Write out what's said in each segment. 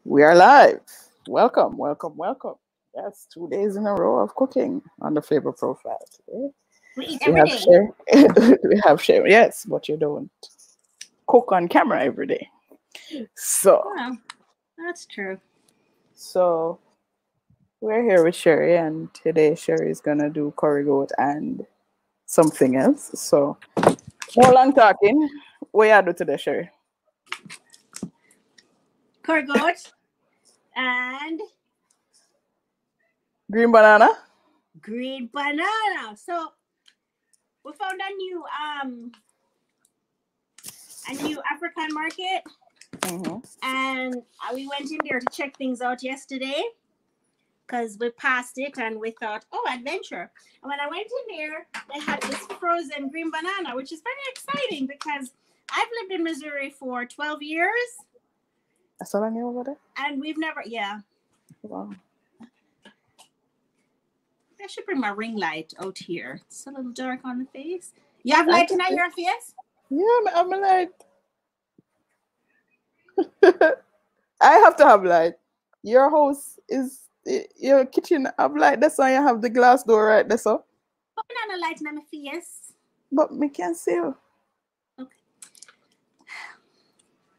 We are live. Welcome, welcome, welcome. Yes, 2 days in a row of cooking on the flavor profile today. We eat We every have day. share. We have share. Yes, but you don't cook on camera every day. So, Well, that's true. so we're here with Sheri, and today Sheri is gonna do curry goat and something else. So, no long talking. What you do today, Sheri? Curried Goat and Green banana. green banana. So we found a new African market, and we went in there to check things out yesterday because we passed it and we thought, oh, adventure. And when I went in there, they had this frozen green banana, which is very exciting because I've lived in Missouri for 12 years. That's all I knew over there. And we've never, yeah. Wow. I should bring my ring light out here. It's a little dark on the face. You have light in your face? Yeah, I'm a light. I have to have light. Your house is your kitchen have light. That's why you have the glass door right there, so. But I not light in my face. But me can see you. Okay.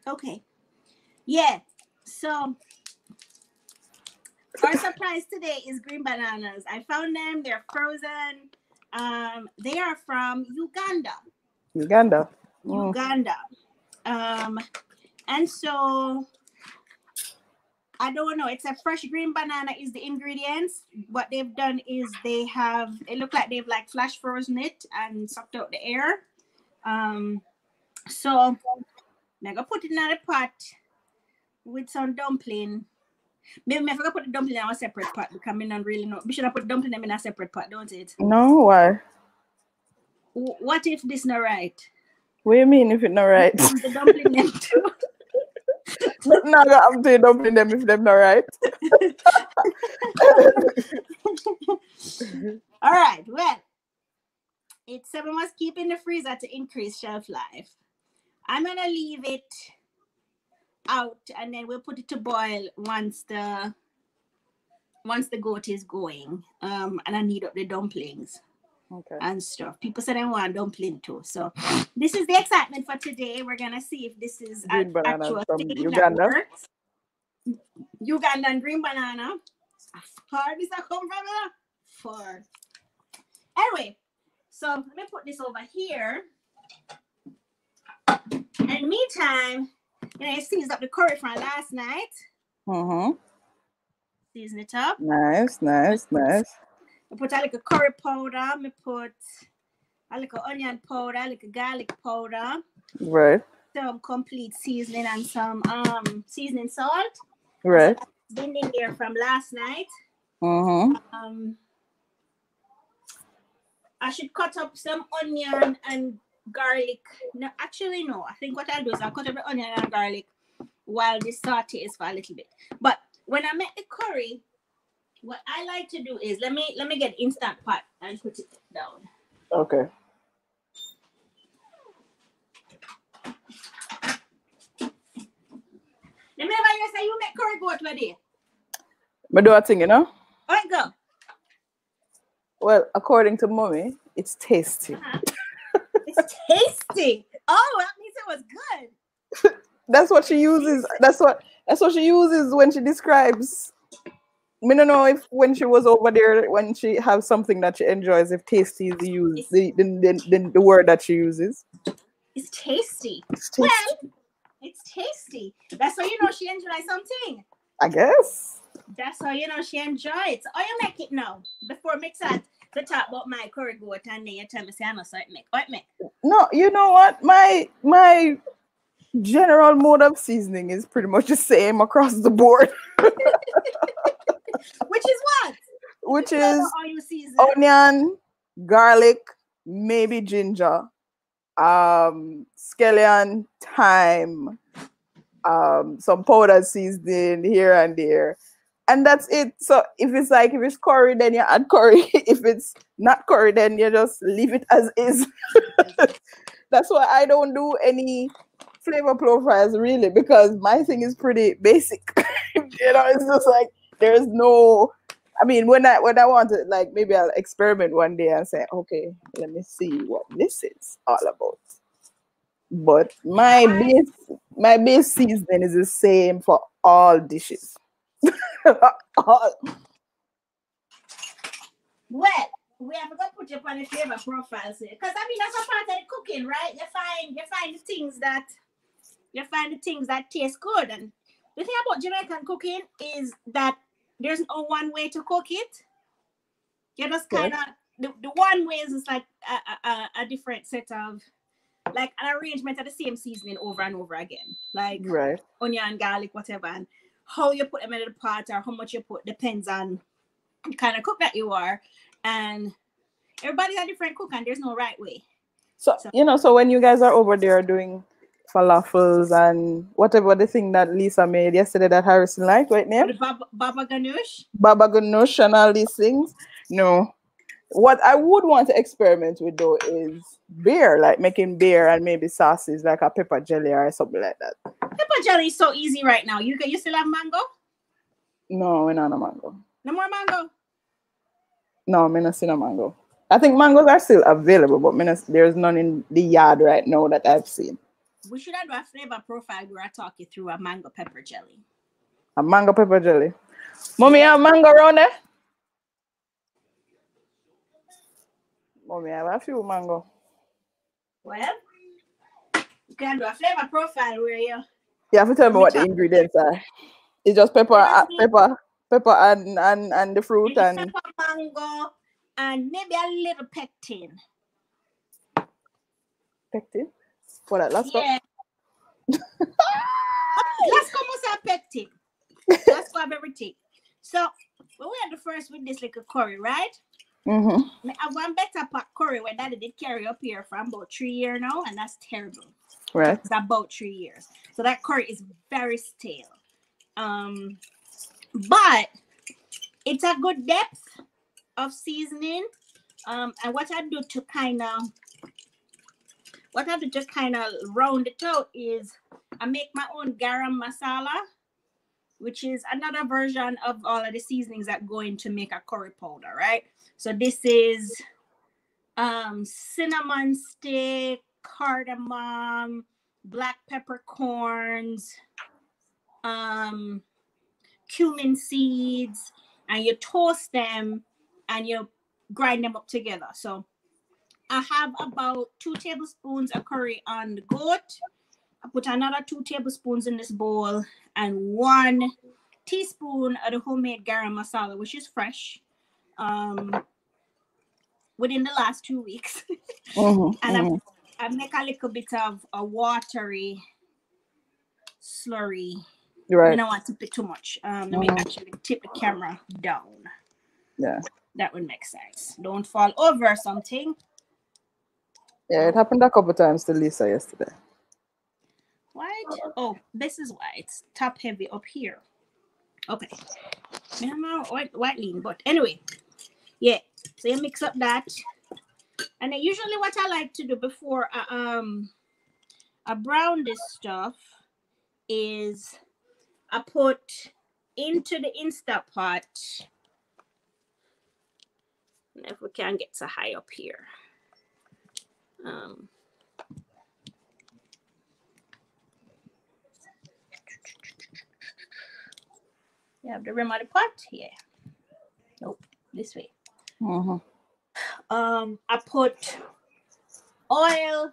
Okay. Yeah. So our surprise today is green bananas. I found them. They're frozen. They are from Uganda. Uganda. Uganda. And so I don't know. It's a fresh green banana is the ingredients. What they've done is it look like they've like flash frozen it and sucked out the air. So I'm gonna put it in a pot with some dumpling. Maybe I forgot to put the dumpling in a separate pot because I don't really know. We should have put dumpling in a separate pot, don't it? No, why? What if this not right? What do you mean if it's not right? The dumpling them too. No, I'm doing dumpling them if they're not right. All right. Well, it's 7 must keep in the freezer to increase shelf life. I'm gonna leave it out and then we'll put it to boil once the goat is going. And I need up the dumplings. Okay. And stuff. People say they want dumpling too. So this is the excitement for today. We're gonna see if this is Green an banana actual from thing Uganda. that works. Ugandan green banana. Far does that come from? Far. Anyway, so let me put this over here. And in the meantime, I seasoned up the curry from last night. Season it up. Nice. I put a little curry powder. I put a little onion powder, a little garlic powder. Right. Some complete seasoning and some seasoning salt. Right. So that's been in there from last night. I should cut up some onion and garlic. No, actually no. I think what I'll do is I'll cut up the onion and garlic while this saute is for a little bit. But when I make the curry, what I like to do is let me get instant pot and put it down. Okay. Remember you say you make curry goat ready? But do a thing, All right, go. Well, according to mommy, it's tasty. It's tasty. Oh, that means it was good. That's what she uses. That's what she uses when she describes. I don't know if when she was over there, when she has something that she enjoys, if tasty is the word that she uses. It's tasty. It's tasty. Well, it's tasty. That's how you know she enjoys something. I guess. That's how you know she enjoys it. So how you make it now? Before mix that to talk about my curry goat and then you tell me say I know so it make. What make? No, you know what? My general mode of seasoning is pretty much the same across the board. Which is what? Which is season? onion, garlic, maybe ginger, scallion, thyme, some powdered seasoning here and there. And that's it. So if it's curry, then you add curry. If it's not curry, then you just leave it as is. That's why I don't do any flavor profiles really, because my thing is pretty basic. You know, it's just like there's no. I mean, when I want to, like, maybe I'll experiment one day and say, okay, let me see what this is all about. But my base seasoning is the same for all dishes. All. Well, we have to put you on the flavor profile, because I mean that's a part of the cooking, right? You find the things that taste good, and the thing about Jamaican cooking is that there's no one way to cook it. You just kind of the one way is like a different set of, like, an arrangement of the same seasoning over and over again, like onion, garlic, whatever, and how you put them in the pot or how much you put depends on the kind of cook that you are, and everybody's a different cook, and there's no right way. So so when you guys are over there doing falafels and whatever the thing that Lisa made yesterday that Harrison liked, what name? Baba Ganoush. Baba Ganoush and all these things. No. What I would want to experiment with though is beer, like making beer and maybe sauces like a pepper jelly or something like that. Pepper jelly is so easy right now. You still have mango? No, we not have mango. No more mango? No, we not see no mango. I think mangoes are still available, but there's none in the yard right now that I've seen. We should have a flavor profile where I talk you through a mango pepper jelly. A mango pepper jelly. Mommy, have mango around there? Mommy, I have a few mango. Well, you can do a flavor profile where you have to tell me what the ingredients are. It's just pepper and the fruit maybe and pepper, mango, and maybe a little pectin. Pectin? For that last yeah. Let's go with our pectin. Let's go have everything. So when we had the first with this little curry, right? Mm-hmm. I have one better pot curry where Daddy did carry up here for about 3 years now, and that's terrible. Right. It's about 3 years. So that curry is very stale. But it's a good depth of seasoning. And what I do to kind of round it out is I make my own garam masala, which is another version of all of the seasonings that go in to make a curry powder, right? So this is cinnamon stick, cardamom, black peppercorns, cumin seeds, and you toast them and you grind them up together. So I have about 2 tablespoons of curry on the goat. I put another 2 tablespoons in this bowl and 1 teaspoon of the homemade garam masala, which is fresh, within the last 2 weeks. And I make a little bit of a watery slurry. Right. I don't want to put too much. Let me actually tip the camera down. Yeah. That would make sense. Don't fall over something. Yeah, it happened a couple times to Lisa yesterday. White? Oh, this is why it's top heavy up here. Okay. White lean, but anyway. Yeah. So you mix up that. And then usually what I like to do before I brown this stuff is I put into the Instapot. If we can get so high up here. You have the rim of the pot here. Nope, this way. I put oil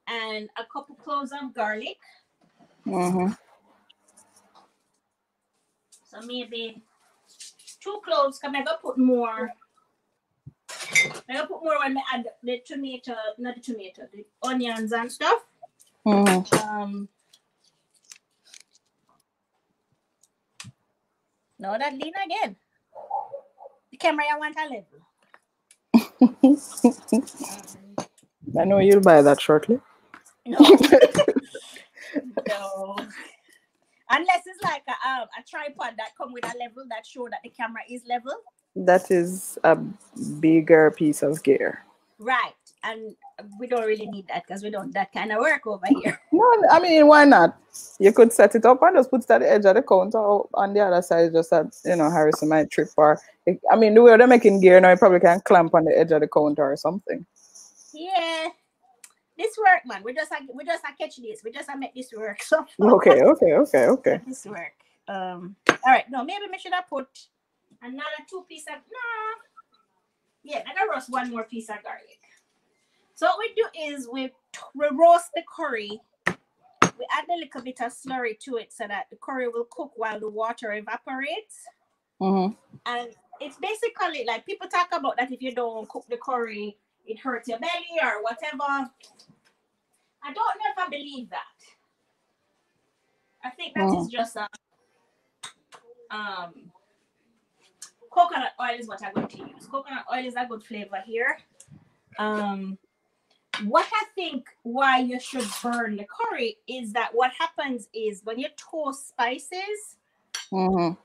and a couple cloves of garlic. So maybe 2 cloves. I'm gonna put more. I'm gonna put more when I add the tomato, not the tomato, the onions and stuff. No, that lean again. The camera, I want a level. I know you'll buy that shortly. No. No. Unless it's like a tripod that come with a level that show that the camera is level. That is a bigger piece of gear. Right. And we don't really need that because we don't that kind of work over here. No, I mean, why not? You could set it up and just put it at the edge of the counter, or on the other side, just at, Harrison might trip. Or, I mean, the way they're making gear now, you probably can clamp on the edge of the counter or something. Yeah. This work, man. We just catch this. We just make this work. So Okay. This work. All right. No, maybe we should have put another 2 pieces of Yeah, I gotta roast 1 more piece of garlic. So what we do is we roast the curry. We add a little bit of slurry to it so that the curry will cook while the water evaporates. Mm-hmm. And it's basically like people talk about that if you don't cook the curry, it hurts your belly or whatever. I don't know if I believe that. I think that is just coconut oil is what I'm going to use. Coconut oil is a good flavor here. What I think why you should burn the curry is that what happens is when you toast spices, you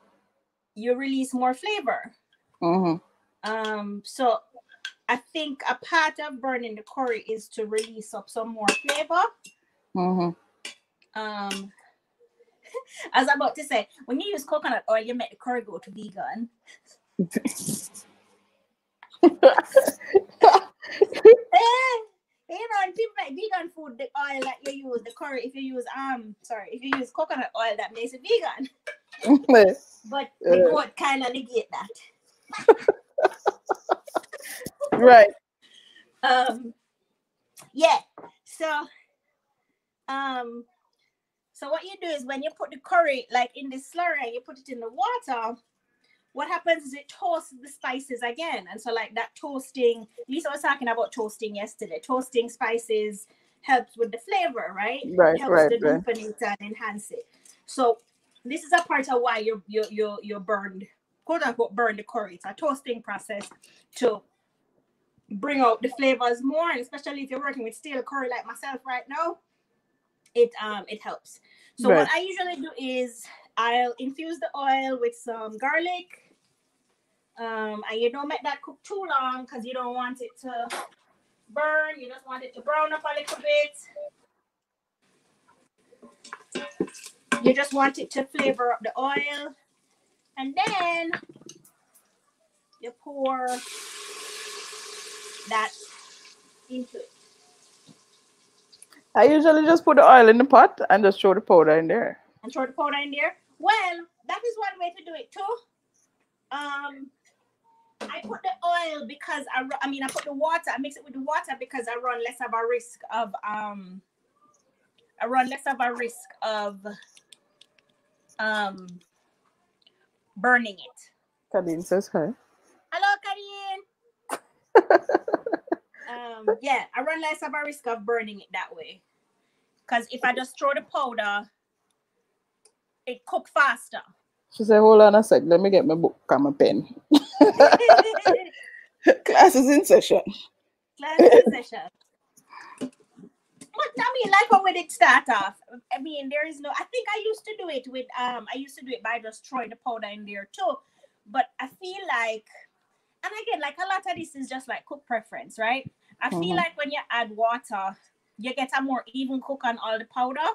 release more flavor. So I think a part of burning the curry is to release up some more flavor. I was about to say, when you use coconut oil, you make the curry go to vegan. And people make vegan food, the oil that you use, the curry, if you use coconut oil, that makes it vegan. But the goat kind of negate that. Right. Yeah. So what you do is when you put the curry like in the slurry and you put it in the water, what happens is it toasts the spices again. And so like that toasting, Lisa was talking about toasting yesterday. Toasting spices helps with the flavor, right? Right, helps to deepen it and enhance it. So this is a part of why you're burned, quote unquote, burn the curry. It's a toasting process to bring out the flavors more, and especially if you're working with stale curry like myself right now, it helps. So what I usually do is I'll infuse the oil with some garlic, and you don't make that cook too long because you don't want it to burn. You just want it to brown up a little bit. You just want it to flavor up the oil, and then you pour that into it. I usually just put the oil in the pot and just throw the powder in there. And throw the powder in there? Well, that is one way to do it too. I put the oil because I put the water. I mix it with the water because I run less of a risk of burning it. Kadeen says hi. Hello, Kadeen. Yeah, I run less of a risk of burning it that way. Because if I just throw the powder, it cooks faster. She said, hold on a sec, let me get my book and my pen. Class is in session. But I mean, like how we did start off. I mean, there is no. I think I used to do it with. I used to do it by just throwing the powder in there too. But I feel like, and again, like a lot of this is just like cook preference, right? I feel like when you add water, you get a more even cook on all the powder,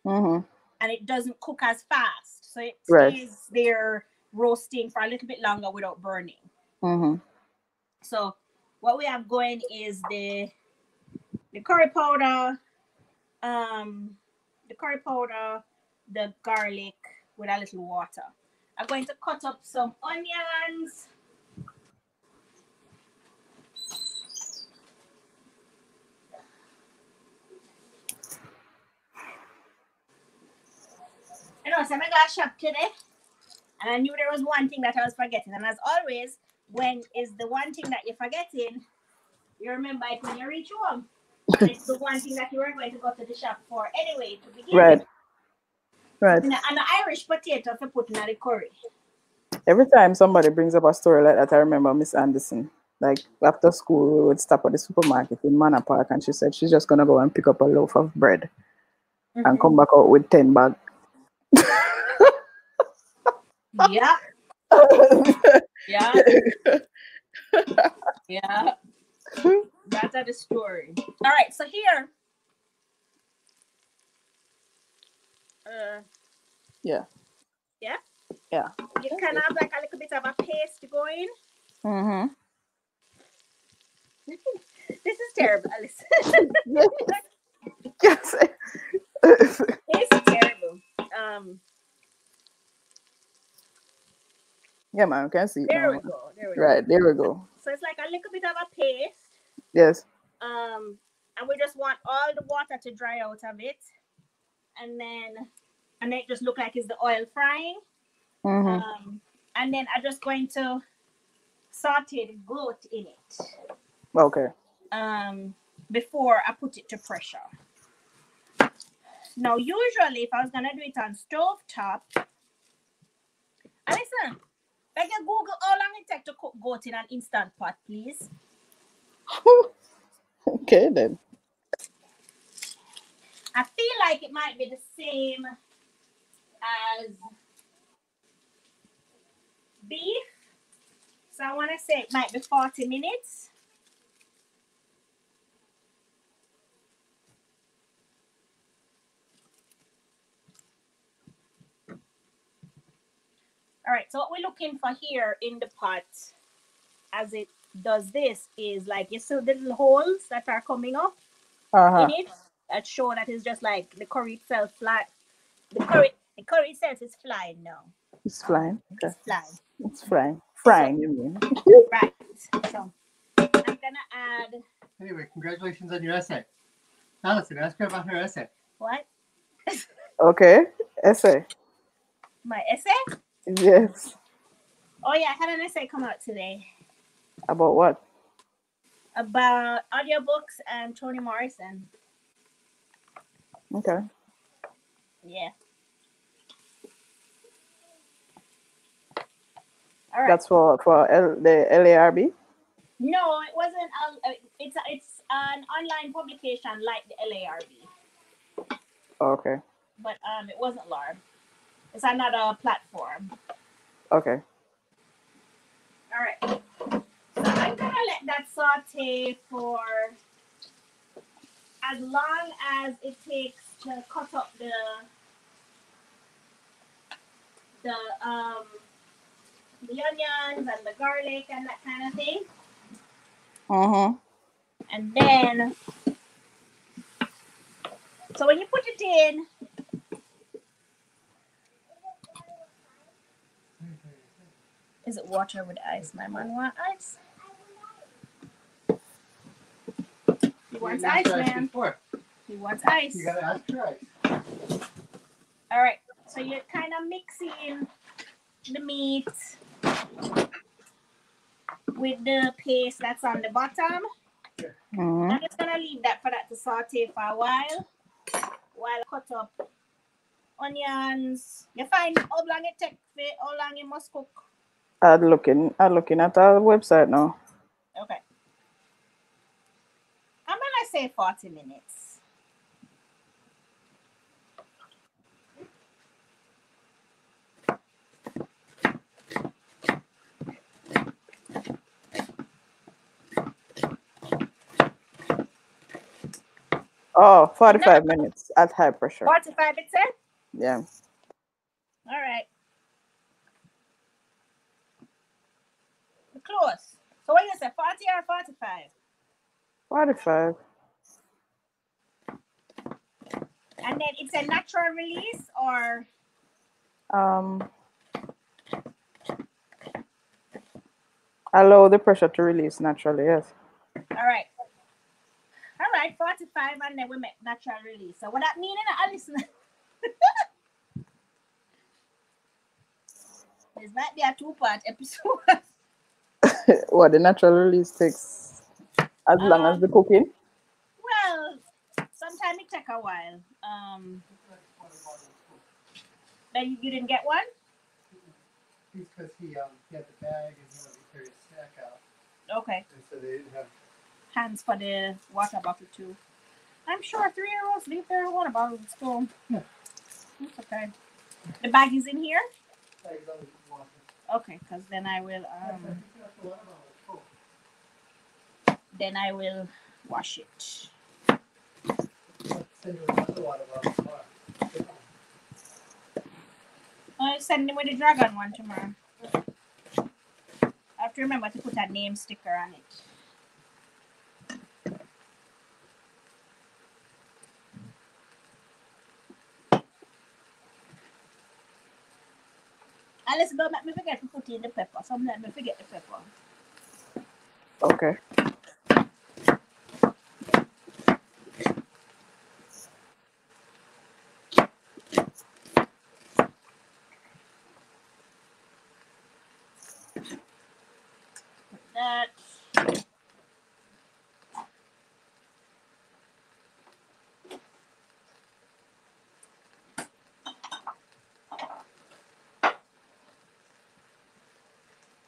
and it doesn't cook as fast, so it stays there roasting for a little bit longer without burning. So what we have going is the curry powder, the garlic with a little water. I'm going to cut up some onions. You know, so I got shop today, and I knew there was one thing that I was forgetting. And as always, when is the one thing that you're forgetting, you remember it when you reach home. And it's the one thing that you were going to go to the shop for anyway to begin with. Right. And the Irish potato for putting in the curry. Every time somebody brings up a story like that, I remember Miss Anderson. Like after school, we would stop at the supermarket in Manor Park, and she said she's just gonna go and pick up a loaf of bread and come back out with 10 bags. Yeah. Yeah. Yeah. That's the story. All right, so here. Yeah. Yeah? Yeah. You can have like a little bit of a paste going. Mm-hmm. This is terrible, Allison. Yes. It's terrible. Yeah, man, we can see it There now. we go. There we go. Right, there we go. So it's like a little bit of a paste. Yes. And we just want all the water to dry out of it. And it just look like it's the oil frying. Mm-hmm. And then I'm just going to saute the goat in it. Okay. Before I put it to pressure. Now, usually, if I was gonna do it on stove top, listen, I can Google how long it takes to cook goat in an instant pot, please. Okay then. I feel like it might be the same as beef. So I want to say it might be 40 minutes. All right, so what we're looking for here in the pot as it does this is like, you see the little holes that are coming up in it that show that it's just like the curry itself flat. The curry itself is flying now. It's flying. Okay. It's flying. It's flying. Frying, you mean? Right. So I'm gonna add. Anyway, congratulations on your essay. Allison, ask her about her essay. What? Okay. Essay. My essay? Yes. Oh yeah, I had an essay come out today. About what? About audiobooks and Toni Morrison. Okay. Yeah. All right. That's for the LARB? No, it wasn't. It's an online publication like the LARB. Okay. But it wasn't LARB. It's another platform. Okay. All right. So I'm gonna let that saute for as long as it takes to cut up the onions and the garlic and that kind of thing. And then, so when you put it in, is it water with ice? My man want ice. He wants ice, man. He wants ice. You gotta ask for ice. All right. So you're kind of mixing the meat with the paste that's on the bottom. I'm just gonna leave that for that to saute for a while I cut up onions. You find how long it takes, how long it must cook. I'm looking at our website now. Okay. I'm gonna say 40 minutes. Oh, 45 minutes at high pressure. 45 it said? Yeah. All right. Close. So what you say, 40 or 45? 45. And then it's a natural release or? Allow the pressure to release naturally, yes. All right. All right, 45 and then we make natural release. So what that mean in Allison? This might be a 2-part episode. What, the natural release takes as long as the cooking? Well, sometimes it take a while. Then you didn't get one? Because he had the bag and he wanted to carry a snack out. Okay. And so they didn't have hands for the water bottle too. I'm sure 3-year-olds leave their water bottles at school. Yeah. That's okay. The bag is in here? bags on the water. Okay, because then I will wash it. Send you another one of our car. I'll send him with the dragon one tomorrow. I have to remember to put a name sticker on it. Allison, don't let me forget to put in the pepper. Some let me forget the pepper. Okay. Put that.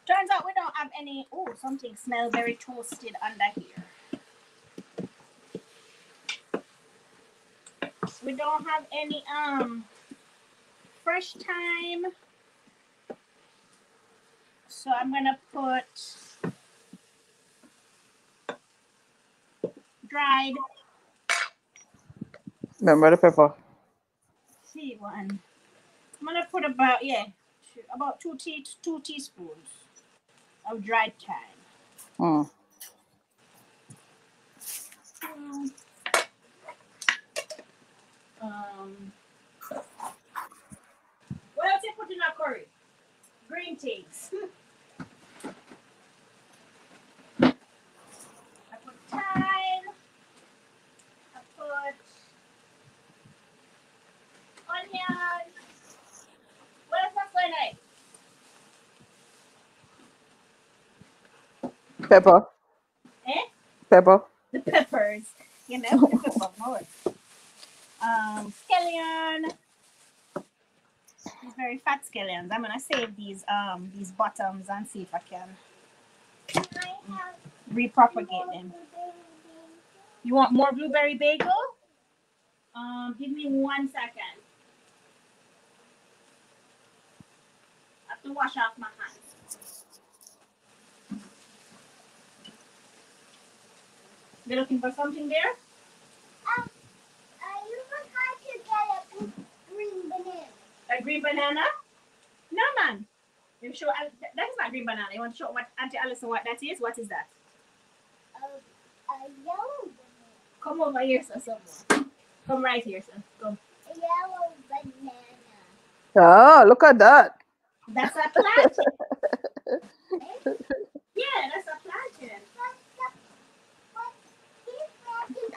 Turns out we don't have any. Oh, something smells very toasted under here. We don't have any fresh thyme. So I'm gonna put dried. Remember the pepper. See one. I'm gonna put about two teaspoons of dried thyme. What else you put in a curry? Green things. I put thyme. I put onion. What else that's going on? Pepper. Eh? Pepper. The peppers. You know, the pepper more. Scallion. These very fat scallions. I'm gonna save these bottoms and see if I can repropagate them. You want more blueberry bagel? Give me 1 second. I have to wash off my hands. You looking for something there? You forgot to get a green banana. A green banana? No, man. You show that's not green banana. You want to show what Auntie Allison what that is? What is that? A yellow banana. Come over here, sir. Someone. Come right here, sir. Come. A yellow banana. Oh, look at that. That's a plantain. Yeah, that's a plantain. But this plantain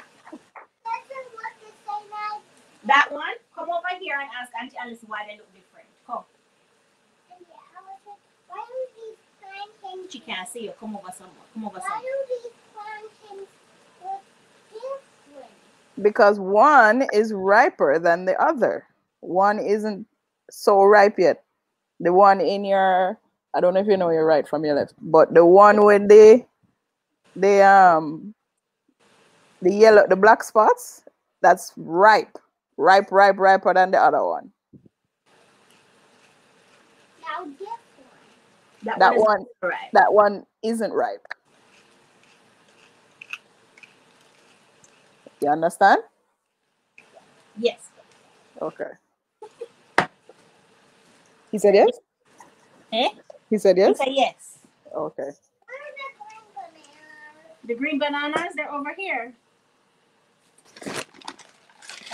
doesn't look the same as That one? Come over here and ask Auntie Allison why they look different. Come. why do these plantains She can't see you. Come over somewhere. Come over why somewhere. do these plantains look different? Because one is riper than the other. One isn't so ripe yet. The one in your, I don't know if you know your right from your left, but the one with the yellow, the black spots, that's ripe. Riper than the other one. Now this one. That one isn't ripe. You understand? Yes. Okay. He said yes? Eh? He said yes? You say yes. Okay. Where are the green bananas? The green bananas, they're over here.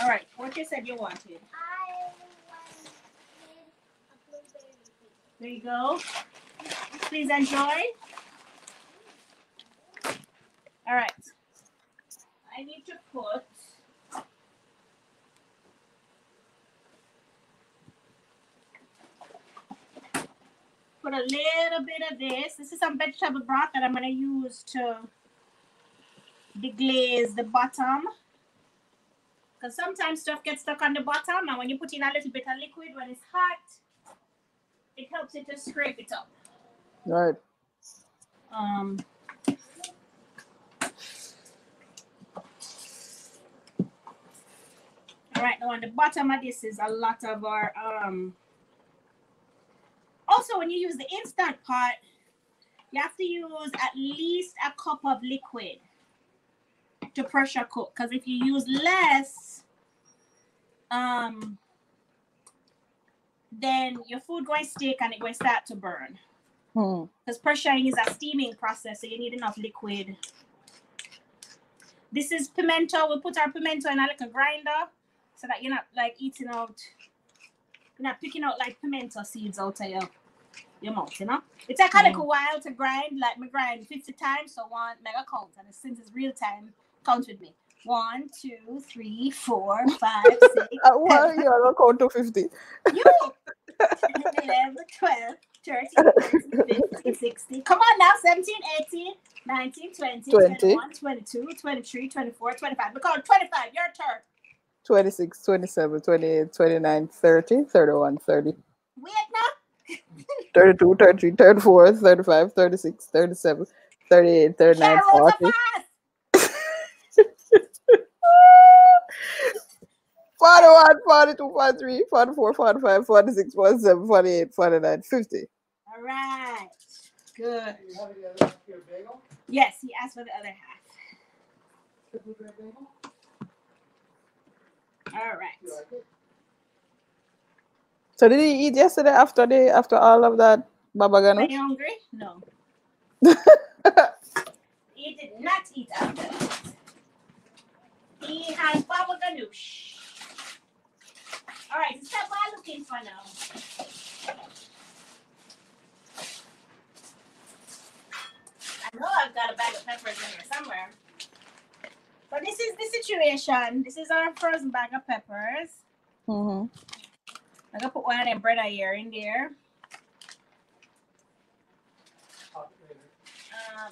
All right. What you said you wanted? I wanted a blueberry. There you go. Please enjoy. All right. I need to put a little bit of this. This is some vegetable broth that I'm going to use to deglaze the bottom. Because sometimes stuff gets stuck on the bottom, and when you put in a little bit of liquid when it's hot, it helps it to scrape it up. Right. All right, now on the bottom of this is a lot of our also when you use the instant pot, you have to use at least a cup of liquid. to pressure cook. Because if you use less, then your food going to stick and it going to start to burn. Because pressuring is a steaming process, so you need enough liquid. This is pimento. We'll put our pimento in a little grinder so that you're not like eating out, you're not picking out like pimento seeds out of your mouth, you know? It takes a little while to grind, like me grind 50 times, so one mega count. And since it's real time, count with me. 1, 2, 3, 4, 5, 6. Why you are not count to 50? You 11, 12, 13, 14, 15, 16. Come on now, 17, 18, 19, 20, 21, 22, 23, 24, 25. We call it 25. Your turn. 26, 27, 28, 29, 30, 31, 30. Wait now. 32, 33, 34, 35, 36, 37, 38, 39, 40. 41, 42, 43, 44, 45, 46, 47, 48, 49, 50. All right. Good. You have the other half of your bagel? Yes, he asked for the other half. The blueberry bagel? All right. You like it? So did he eat yesterday after all of that baba Are ganoush? you hungry? No. He did not eat after that. He had baba ganoush. All right, is that what I'm looking for now? I know I've got a bag of peppers in here somewhere. But this is the situation. This is our frozen bag of peppers. I'm gonna put one of them bread here in there.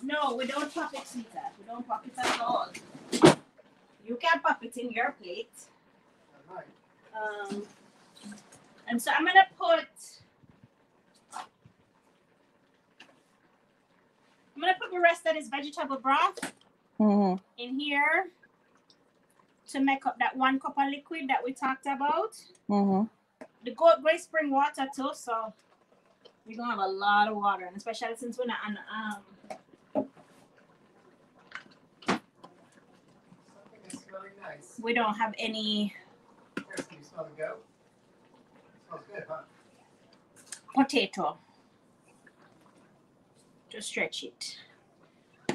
No, we don't pop it, sweetheart. We don't pop it at all. You can pop it in your plate. And so I'm gonna put the rest of this vegetable broth in here to make up that 1 cup of liquid that we talked about. The goat gray spring water too, so we're gonna have a lot of water, and especially since we're not on Something is smelling nice. we don't have any Here, can you smell the goat? Smells good, huh? potato to stretch it.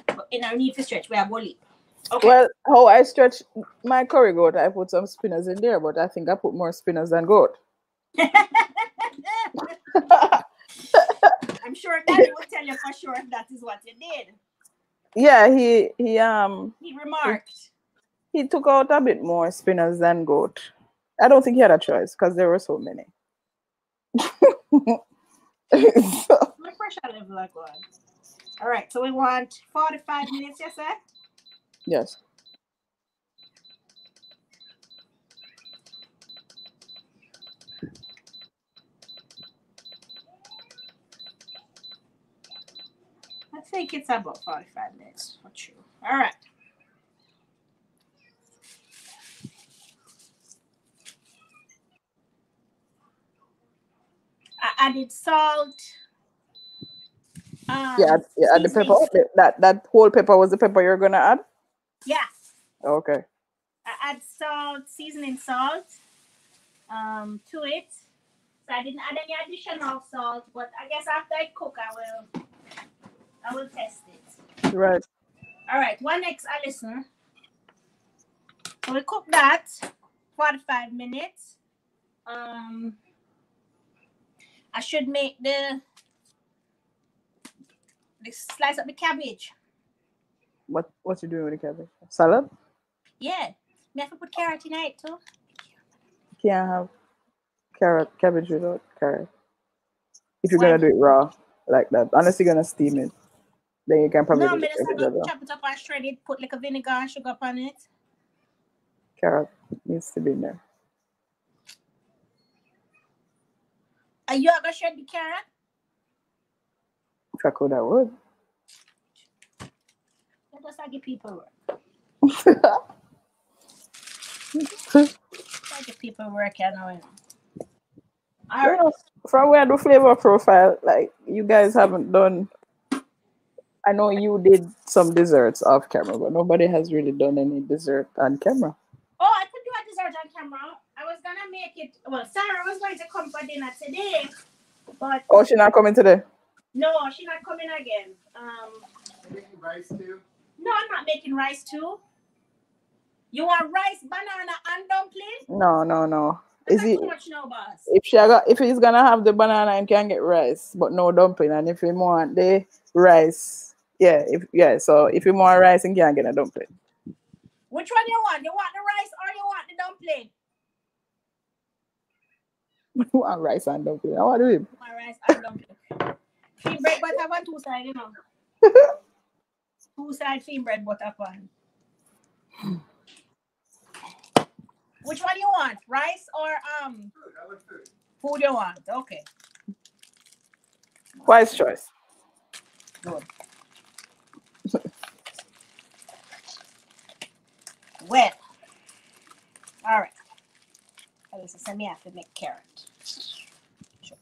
But in our need for stretch, we have one leap. Okay. Well, how I stretch my curry goat, I put some spinners in there, but I think I put more spinners than goat. I'm sure Daddy will tell you for sure if that is what you did. Yeah, he remarked. He took out a bit more spinners than goat. I don't think he had a choice because there were so many. My pressure level like one. All right, so we want 45 minutes, yes, sir? Yes. I think it's about 45 minutes. Not true. All right. I added salt. Yeah, the pepper. That whole pepper was the pepper you're gonna add? Yeah. Okay. I add salt, seasoning salt, to it. So I didn't add any additional salt, but I guess after I cook, I will test it. Right. All right. What next, Allison? So we cook that 45 minutes. I should make the slice up the cabbage. What you doing with the cabbage? Salad? Yeah. We have to put carrot in it too. You can't have cabbage without carrot. If you're gonna do it raw like that, unless you're gonna steam it, then you can probably No, do it. chop it up and shred it, put like a vinegar and sugar on it. Carrot needs to be in there. Are you gonna shred the carrot? If I could, I would. Let us give people work. Give people work, you know. All right. From where I do flavor profile, like you guys haven't done I know you did some desserts off camera, but nobody has really done any dessert on camera. Oh, I could do a dessert on camera. I was gonna make it. Well, Sarah was going to come for dinner today, but Oh, she's not coming today. no, she's not coming again. You're making rice too? No, I'm not making rice too. You want rice, banana, and dumpling? No. That's Is not it too much now, boss. if he's gonna have the banana and can get rice, but no dumpling, and if he want the rice, so if you want rice and can't get a dumpling. Which one you want? You want the rice or you want the dumpling? You want rice and dumpling. I want to do My rice and dumpling. Thin bread butter on two sides, you know. Two side thin bread butter pan. Which one you want? Rice or Food. I want food. food you want? Okay. Wise choice. Good. Well. Alright. Allison said me have to make carrot. Sure.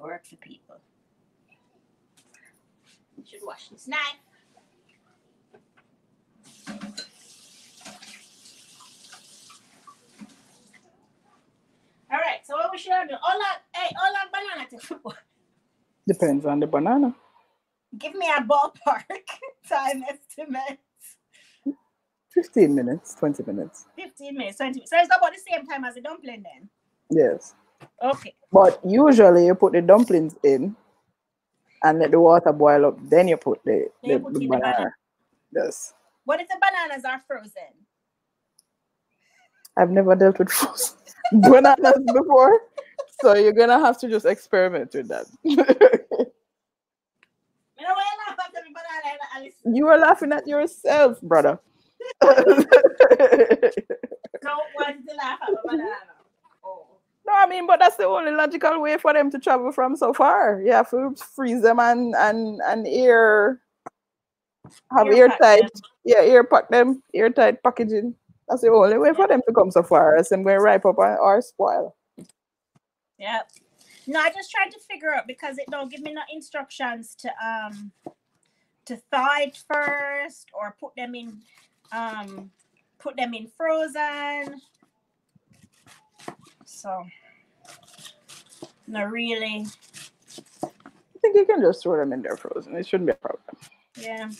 Work for people. Should wash this knife. Alright, so what we should do? All that banana to football. Depends on the banana. Give me a ballpark time estimate. 15 minutes, 20 minutes. 15 minutes, 20 minutes. So it's about the same time as the dumpling then? Yes. Okay. But usually you put the dumplings in and let the water boil up. Then you put the banana. Yes. What if the bananas are frozen? I've never dealt with frozen bananas before. So you're going to have to just experiment with that. You know why you laugh at the banana, Allison? You are laughing at yourself, brother. So why did you laugh at the banana? Oh. No, I mean, but that's the only logical way for them to travel from so far. You have to freeze them and airtight. Yeah, airtight packaging. That's the only way for them to come so far. Else them going ripe up or spoil. Yeah. No, I just tried to figure out because it don't give me no instructions to thaw it first or put them in frozen. So no really. I think you can just throw them in there frozen. It shouldn't be a problem. Yeah.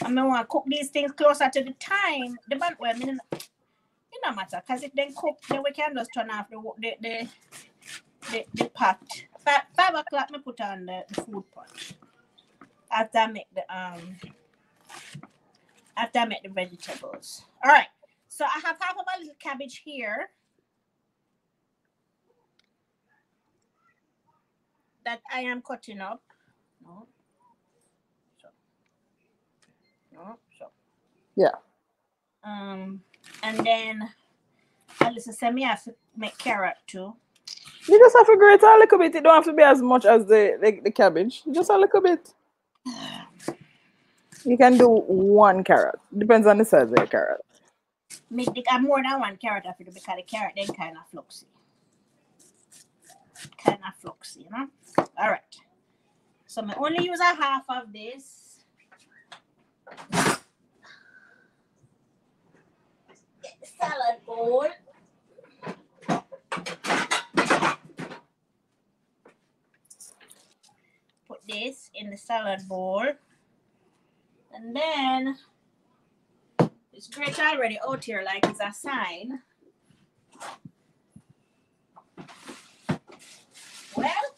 I mean, want to cook these things closer to the time. It don't matter because if they cook, then we can just turn off the pot. 5 o'clock, me put on the food pot. After I make the vegetables. All right. So I have half of a little cabbage here that I am cutting up. So. Yeah. And then Allison said me have to make carrot too. You just have to grate a little bit. It don't have to be as much as the cabbage. Just a little bit. You can do 1 carrot. Depends on the size of the carrot. I have more than 1 carrot after because the carrot then kind of fluxy. You know? All right. So I only use a half of this. Get the salad bowl. Put this in the salad bowl. And then it's great already out here, like it's a sign. Well,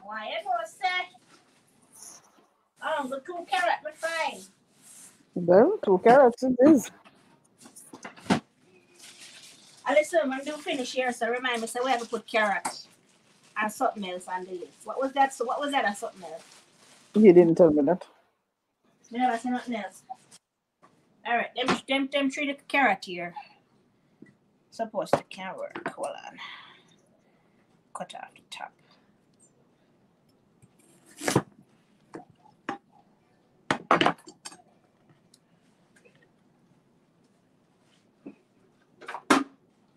why everyone say, oh, the 2 carrots were fine. Well, 2 carrots it is. Listen, when you finish here, so remind me, so we have to put carrots and something else on the list. What was that? So what was that and something else? You didn't tell me that. You never say nothing else. All right, them 3 carrot here. Suppose it can work. Hold on. Cut off the top.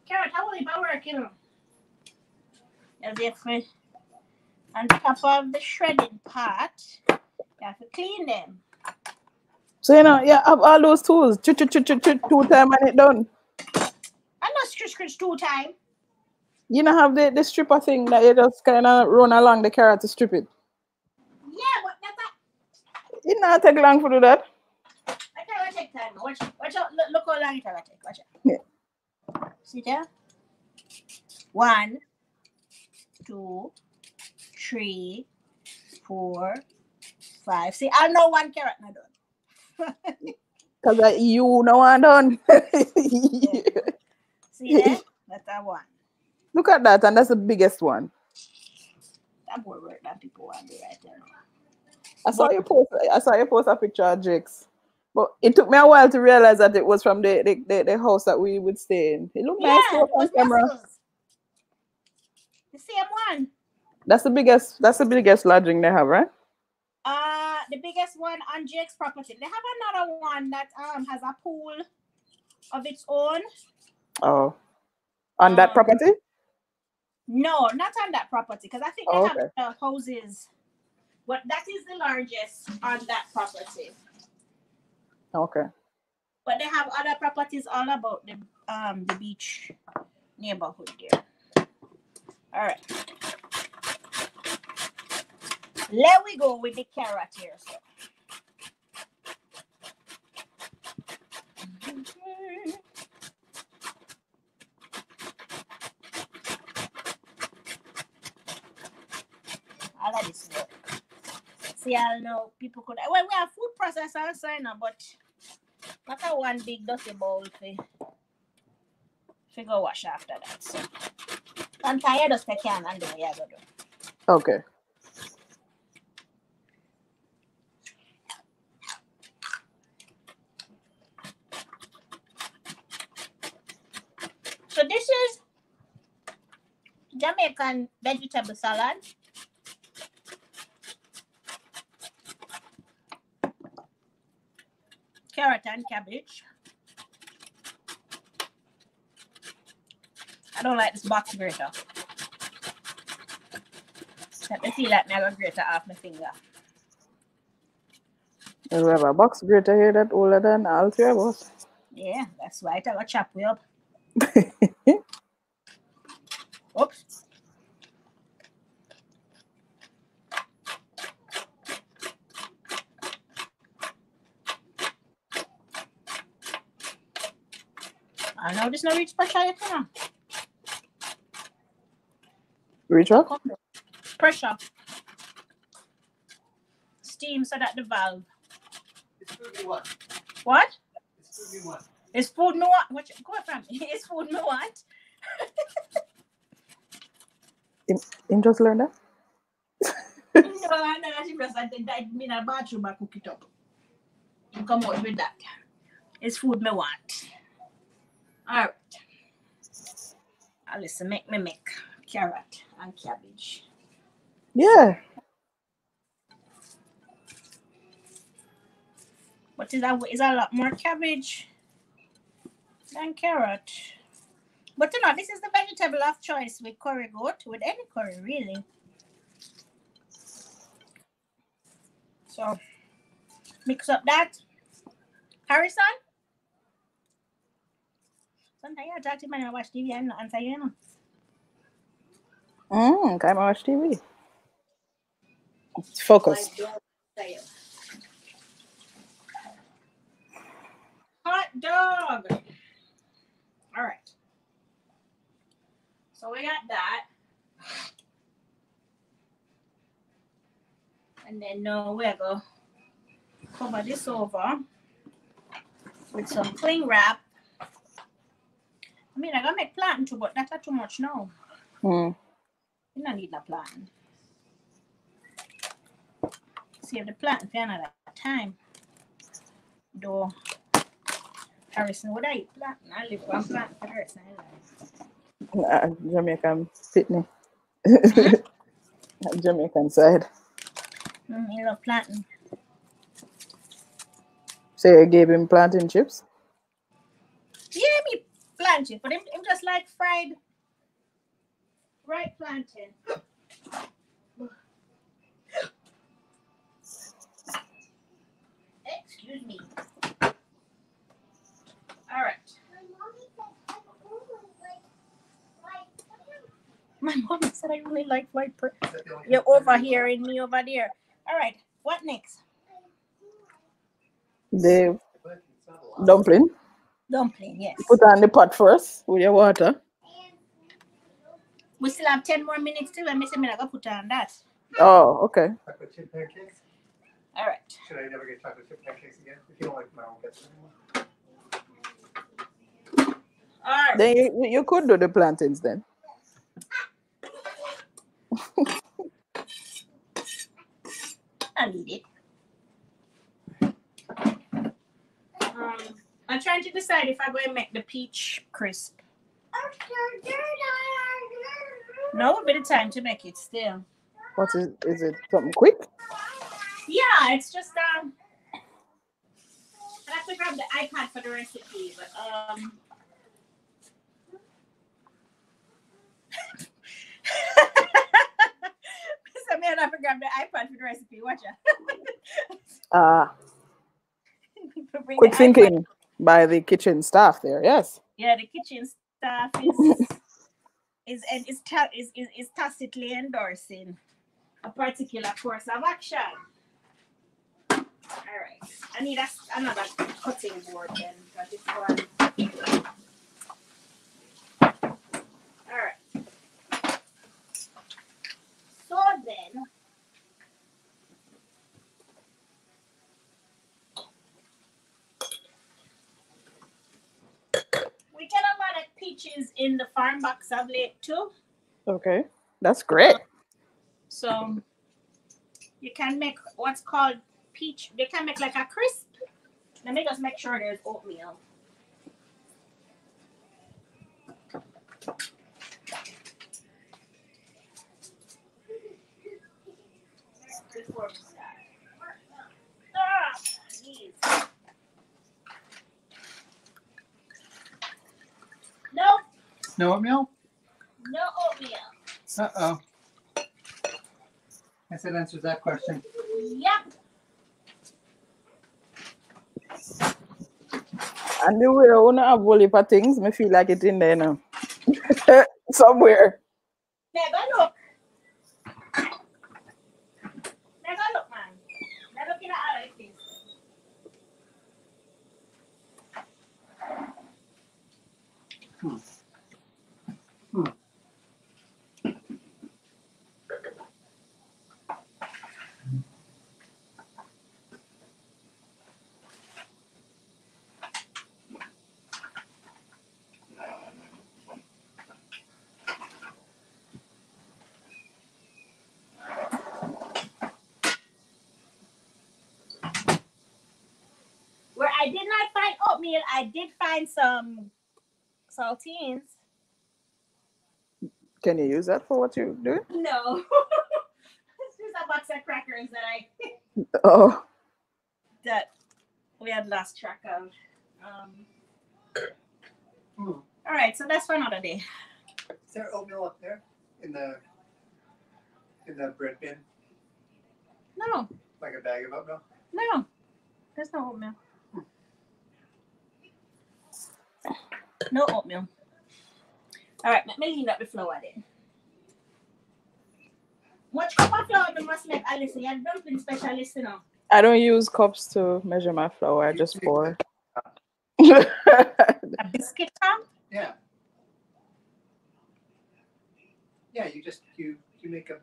Carrot, how will it work, you know? As if On top of the shredded part, you have to clean them. So you know, yeah, have all those tools. Chut, chut, chut, chut, chut, 2 times and it done. And not scratch 2 times. You know, have the stripper thing that you just kind of run along the carrot to strip it. Yeah, but that's It not take long to do that. I tell you, take time. Watch out. Look how long it will take. Watch out. Yeah. See there? 1, 2, 3, 4, 5. See, I know 1 carrot not done. Because you know I'm done. Yeah. See there? That's that one. Look at that, and that's the biggest one. That more work than people want to do right there. I saw you post a picture of Jake's. But it took me a while to realize that it was from the house that we would stay in. It looked nice Yeah, too on camera. Brussels. The same one. That's the biggest lodging they have, right? The biggest one on Jake's property. They have another one that has a pool of its own. Oh. On that property? No, not on that property, because I think they have the houses. But that is the largest on that property. Okay. But they have other properties all about the beach neighborhood there. All right. Let we go with the carrot here. So. I like this work. See, I know people could. Well, we have food processors sign up, but not a one big dirty bowl to go wash after that. So I'm tired of the can and the way I go do. Okay. So this is Jamaican vegetable salad. Carrot and cabbage. I don't like this box grater. Let me feel like I got grater off my finger. We have a box grater here that older than all 3 of us. Yeah, that's right. I got chop way up. Oops. I know this no reach pressure yet, you know. Reach what? Pressure. Steam so that the valve. It's food me what? What? It's food me what? It's food me want. What? Go from me. It's food me want. You just learned that? No, I know. She just said that in a bathroom I cook it up. You come out with that. It's food me want. Alright. Allison, make carrot and cabbage. Yeah. But is a lot more cabbage than carrot. But you know, this is the vegetable of choice with curry goat, with any curry really. So mix up that. Harrison? Sometimes I talk to man and watch TV and not answer you, know. Can't watch TV. Focus. Hot dog. All right. So we got that. And then we're going to cover this over with some cling wrap. I mean, I'm going to make plantain too, but that's not too much now. You don't need no plantain. Save the plantain for another time. Though, Harrison, would I eat plantain? I live on plantain for the rest of my life. Jamaican Sydney. Jamaican side. You love plantain. So you gave him plantain chips? Yeah, me plantain, but him just like fried plantain. Excuse me. All right. My mom said I really like white bread. You're over here and me over there. All right. What next? The dumpling. Dumpling, yes. Put on the pot first with your water. We still have 10 more minutes too. I'm going to put on that. Oh, okay. Chocolate chip pancakes? All right. Should I never get chocolate chip pancakes again? If you don't like them, I won't get them anymore. All right. Then you could do the plantains then. I need it. I'm trying to decide if I'm going to make the peach crisp. No, a bit of time to make it still. What is it? Something quick? Yeah, it's just I have to grab the iPad for the recipe, but so man, I have to grab the iPad for the recipe. Watch out. Quick thinking by the kitchen staff there. Yes. Yeah, the kitchen staff is tacitly endorsing a particular course of action. All right, I need another cutting board then for this one. All right. So then, we get a lot of peaches in the farm box of late too. Okay, that's great. So you can make what's called peach. They can make like a crisp. Let me just make sure there's oatmeal. Nope. No oatmeal? No oatmeal. Uh-oh. I guess that answers that question. Yep. And the way I want to have whole heap of things, I feel like it's in there now. Somewhere. Never look. Never look, man. Never looking at all of this. Where I did not find oatmeal, I did find some saltines. Can you use that for what you're doing? No. It's just a box of crackers that we had lost track of. All right, so that's for another day. Is there oatmeal up there in the bread bin? No. Like a bag of oatmeal? No. There's no oatmeal. No oatmeal. All right, let me lean up the flour then. Much cup of flour we must make, Allison. You're dumpling specialist, you know. I don't use cups to measure my flour. I just pour. A biscuit top? Yeah. Yeah, you make a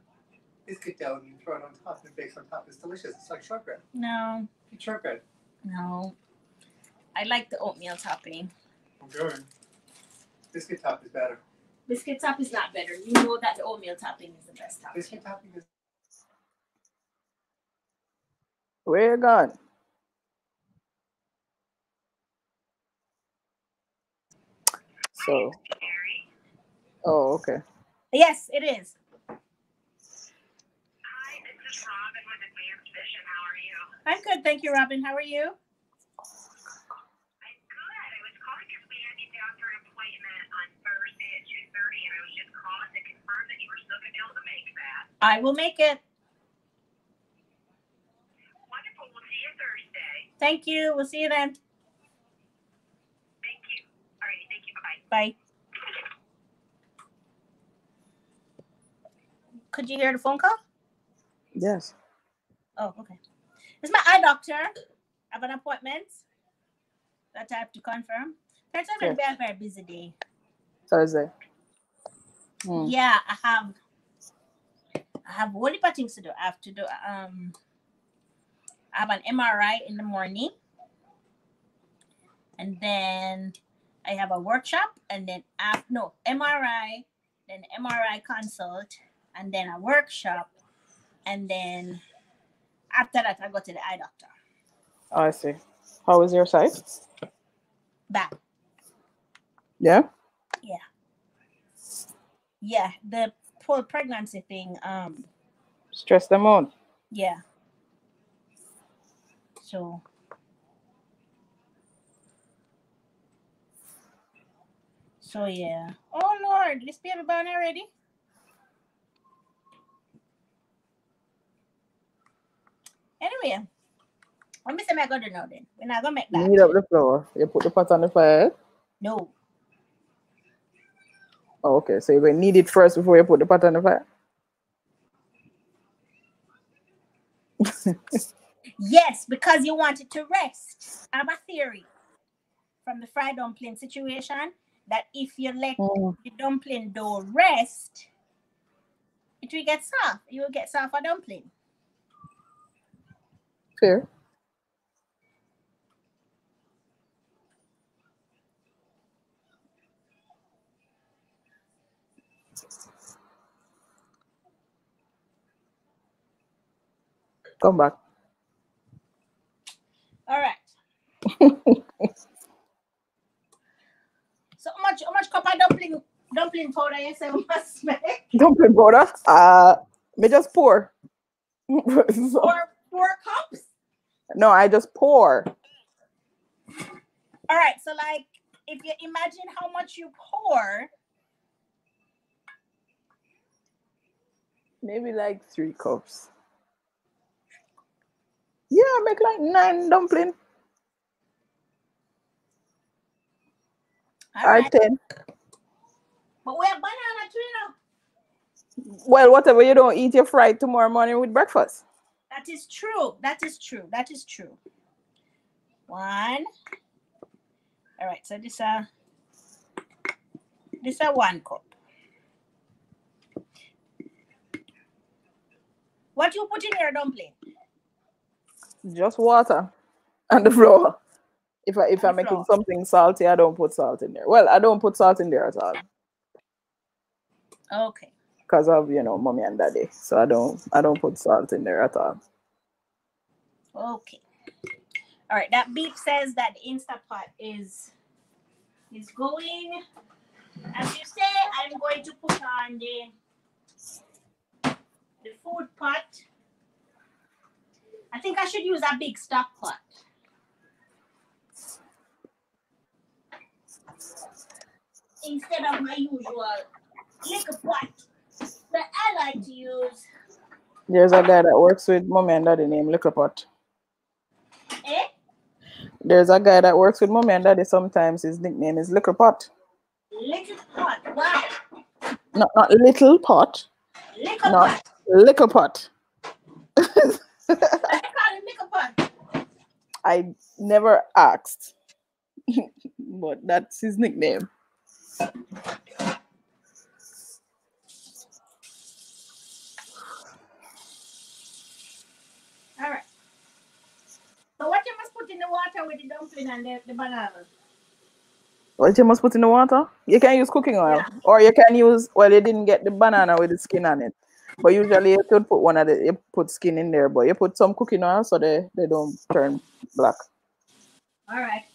biscuit dough and you throw it on top and it bakes on top. It's delicious. It's like shortbread. No. Eat shortbread. No. I like the oatmeal topping. Okay. Biscuit top is better. Biscuit top is not better. You know that the oatmeal topping is the best topping. Biscuit topping is. Where you gone? So. Oh, okay. Yes, it is. Hi, this is Robin with Advanced Vision. How are you? I'm good, thank you, Robin. How are you? I'm good. I was calling because we had you down for an appointment on Thursday at 2:30, and I was just calling to confirm that you were still going to be able to make that. I will make it. Wonderful. We'll see you Thursday. Thank you. We'll see you then. Thank you. All right. Thank you. Bye-bye. Bye. Could you hear the phone call? Yes. Oh, okay. It's my eye doctor. I have an appointment that I have to confirm. Turns out it's a very busy day. Thursday. Yeah, I have a whole heap of things to do. I have to do I have an MRI in the morning, and then I have a workshop, and then MRI, then MRI consult, and then a workshop, and then after that I go to the eye doctor. Oh, I see. How is your sight? Bad. Yeah. Yeah, the whole pregnancy thing. Stress them out. Yeah. So. Yeah. Oh Lord, this baby born already? Anyway, what me say I gonna do now then? We're not gonna make that. Heat up the flour. You put the pot on the fire. No. Oh, okay. So you're going to knead it first before you put the pot on the fire? Yes, because you want it to rest. I have a theory from the fried dumpling situation that if you let the dumpling dough rest, it will get soft. You will get soft a dumpling. Fair. Come back. All right. So how much cup of dumpling powder you say we must make? Dumpling powder? Me just pour. 4 cups? No, I just pour. All right, so like if you imagine how much you pour, maybe like 3 cups. Yeah, make like 9 dumpling. all right. 10. But we have banana too, you know. Well, whatever you don't eat, you fry it tomorrow morning with breakfast. That is true. That is true. That is true. 1. All right, so this is 1 cup. What you put in your dumpling? Just water and the flour. If I'm making something salty, I don't put salt in there. Well, I don't put salt in there at all. Okay. Because of mommy and daddy, so I don't put salt in there at all. Okay. All right. That beep says that the Instapot is going. As you say, I'm going to put on the food pot. I think I should use a big stock pot. Instead of my usual little pot that I like to use. There's a guy that works with mommy and daddy named Little Pot. Eh? There's a guy that works with mommy and daddy. Sometimes his nickname is Little Pot. Little pot. Wow. Not Little Pot. Little not pot. Little Pot. I call him Little Pot. I never asked, but that's his nickname. All right. So what you must put in the water with the dumpling and the banana? What you must put in the water? You can use cooking oil, or you can use. Well, you didn't get the banana with the skin on it, but usually you could put you put skin in there, but you put some cooking oil so they don't turn black. All right.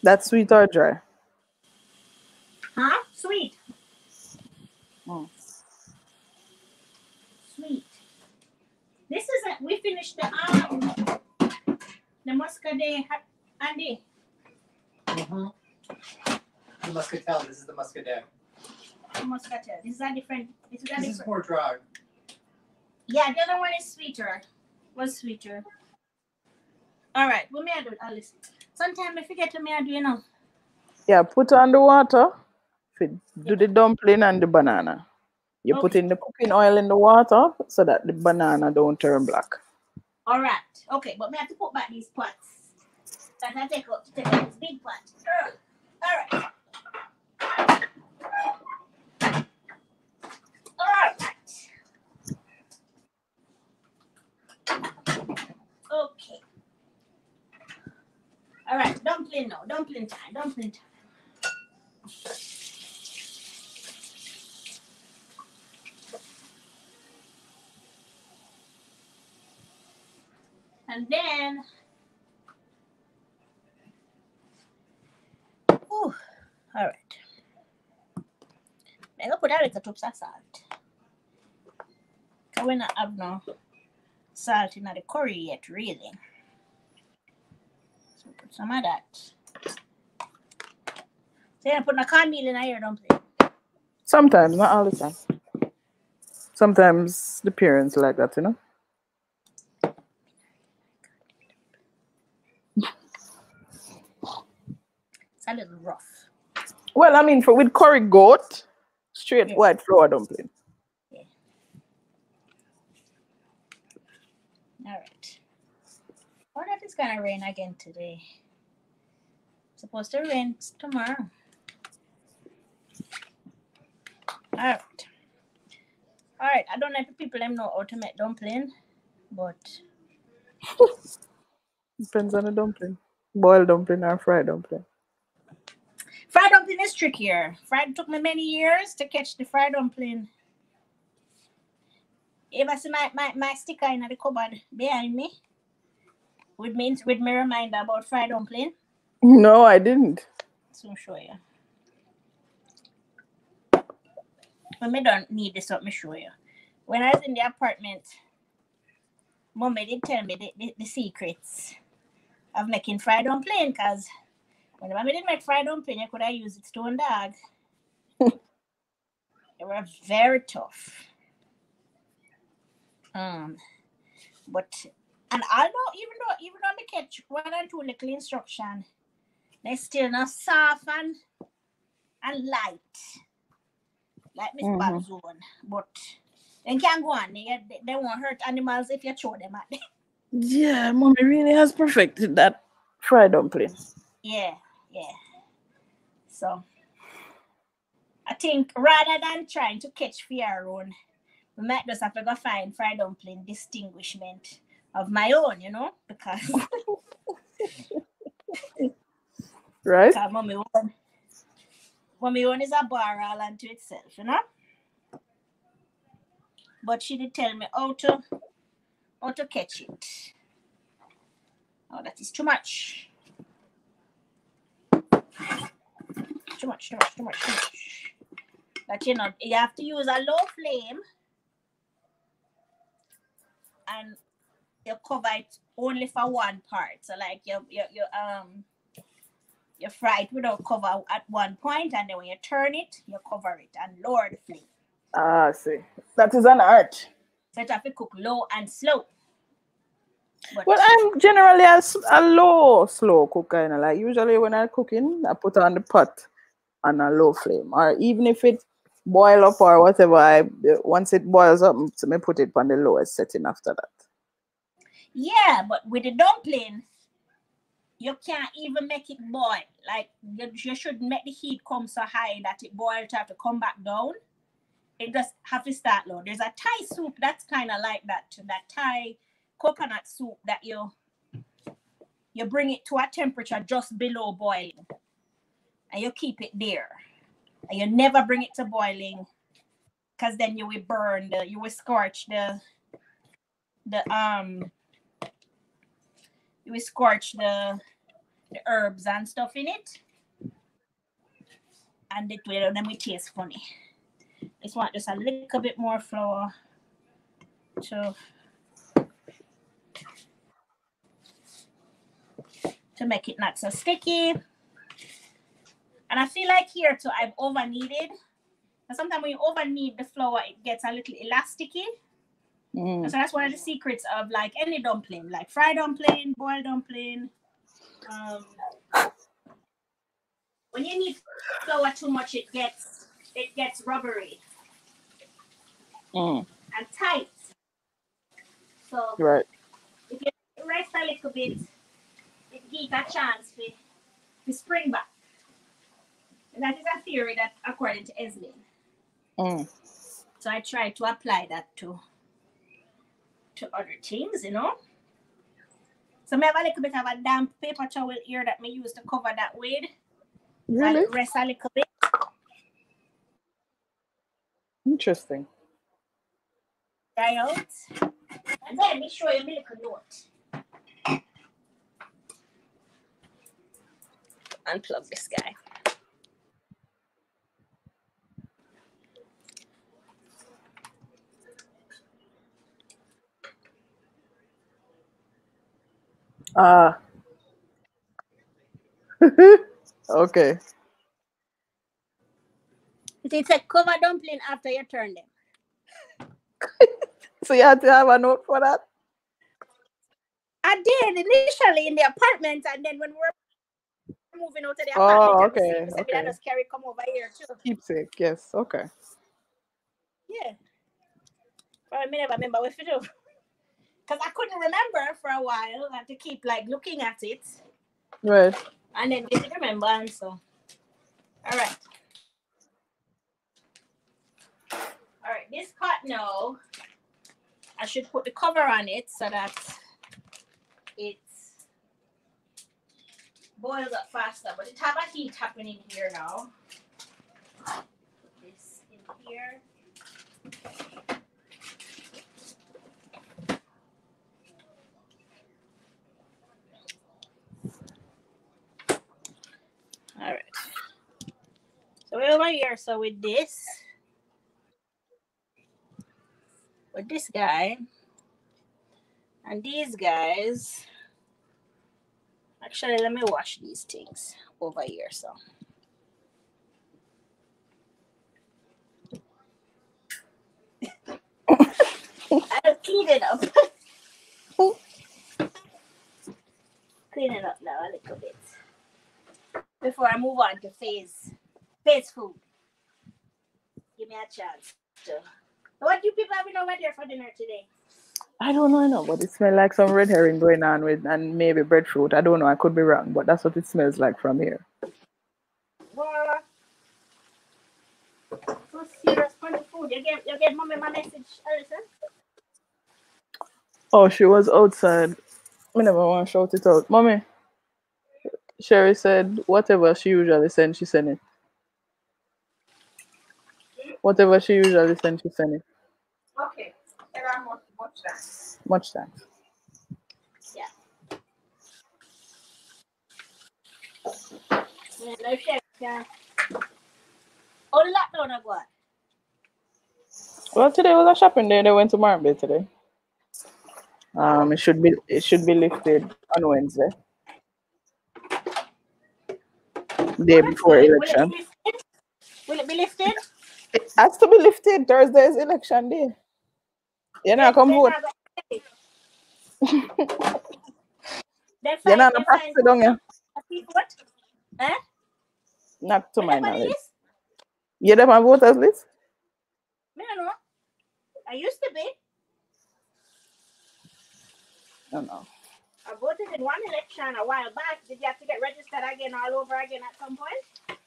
That's sweet or dry? Huh? Sweet. Mm. Sweet. This isn't. We finished the muscadet, Andy. Mm-hmm. The muscatel. This is the muscadet. Muscatel. This is a different. This is more dry. Yeah, the other one is sweeter. Was sweeter. All right. What may I do, Alice? Sometimes I forget what may I do, you know. Yeah, put on the water. Do the dumpling and the banana. You put in the cooking oil in the water so that the banana don't turn black. All right. Okay, but we have to put back these pots. That I take out this big pot. All right. All right. Okay. All right. Dumpling now. Dumpling time. Dumpling time. And then, all right. I'm going to put a little drops of salt. Because we don't have no salt in the curry yet, really. So put some of that. So you're putting a cornmeal in your dumpling? Sometimes, not all the time. Sometimes the parents like that, you know. It's a little rough. Well, I mean, with curried goat, straight white flour dumpling. Yeah. All right. I wonder if it's going to rain again today. It's supposed to rain tomorrow. All right. All right. I don't know if people know how to make dumpling, but Depends on the dumpling. Boiled dumpling or fried dumpling. Fried dumpling is trickier. Fried took me many years to catch the fried dumpling. You ever see my sticker in the cupboard behind me? With me reminder about fried dumpling? No, I didn't. So I'll show you. When I don't need this, let me show you. When I was in the apartment, Mommy did tell me the secrets of making fried dumpling, because when Mommy did make fried dumpling, you could have used it stone dog. They were very tough. But and although even though I catch 1 and 2 little instruction, they still not soft and light like Miss Bob's one. But they can go on. They won't hurt animals if you throw them at them. Yeah, Mommy really has perfected that fried dumpling. Yeah. So I think rather than trying to catch for your own, we might just have to go find fried dumpling distinguishment of my own, you know, because right? Because mommy one is a bar all unto itself, you know. But she did tell me how to catch it. Oh, that is too much. Too much. But you know, you have to use a low flame and you cover it only for one part. So like you fry it without cover at one point, and then when you turn it, you cover it and lower the flame. Ah, see. That is an art. So you have to cook low and slow. But well, I'm generally a low, slow cooker. You know, like usually when I'm cooking, I put on the pot on a low flame, or even if it boil up or whatever, once it boils up, so me put it on the lowest setting after that. Yeah, but with the dumpling, you can't even make it boil. Like you shouldn't make the heat come so high that it boils to have to come back down. It just have to start low. There's a Thai soup that's kind of like that. That Thai coconut soup that you bring it to a temperature just below boiling, and you keep it there, and you never bring it to boiling, because then you will burn you will scorch the herbs and stuff in it, and it will then taste funny. Just want just a little bit more flour to to make it not so sticky. And I feel like here too, I've over kneaded. Sometimes when you over knead the flour, it gets a little elasticy. So that's one of the secrets of like any dumpling, like fried dumpling, boiled dumpling. When you knead flour too much, it gets rubbery and tight. So Right. if you rest a little bit, it gives a chance to spring back. And that is a theory that according to Eslin. So I try to apply that to other things, you know. So I have a little bit of a damp paper towel here that I use to cover that with. Really? And rest a little bit. Interesting. Dry out. And then me show you a little note. Unplug this guy. Okay. It's a cover dumpling after you turn them. So you had to have a note for that? I did initially in the apartment, and then when we're moving out to the apartment, okay. I just carry come over here too. Keepsake, yes. Okay. Yeah. But I never remember what to do. Because I couldn't remember for a while. I had to keep like looking at it. Right. And then didn't remember, and so. All right. All right, this pot now, I should put the cover on it so that it boils up faster. But it have a heat happening here now. Put this in here. All right. So we're over here. So with this guy and these guys, actually, let me wash these things over here. So I'll clean it up. Clean it up now a little bit before I move on to phase food. Give me a chance to. What do you people having over there for dinner today? I don't know, but it smells like some red herring going on with, and maybe breadfruit. I don't know. I could be wrong, but that's what it smells like from here. So serious for the food. You get mommy my message, Allison? Oh, she was outside. I never want to shout it out. Mommy, Sheri said whatever she usually sends, she send it. Whatever she usually sends, she send it. Okay. There are much thanks. Much thanks. Yeah. Yeah. Oh, the lockdown of what? Well, today was a shopping day. They went to Marble today. It should be lifted on Wednesday, day before election. Will it be lifted? It has to be lifted. Thursday is election day. You know, come vote. You're not a practice, don't you? Eh? Not to my knowledge. You have a voters list? I don't know. I used to be. No. I voted in one election a while back. Did you have to get registered again all over again at some point?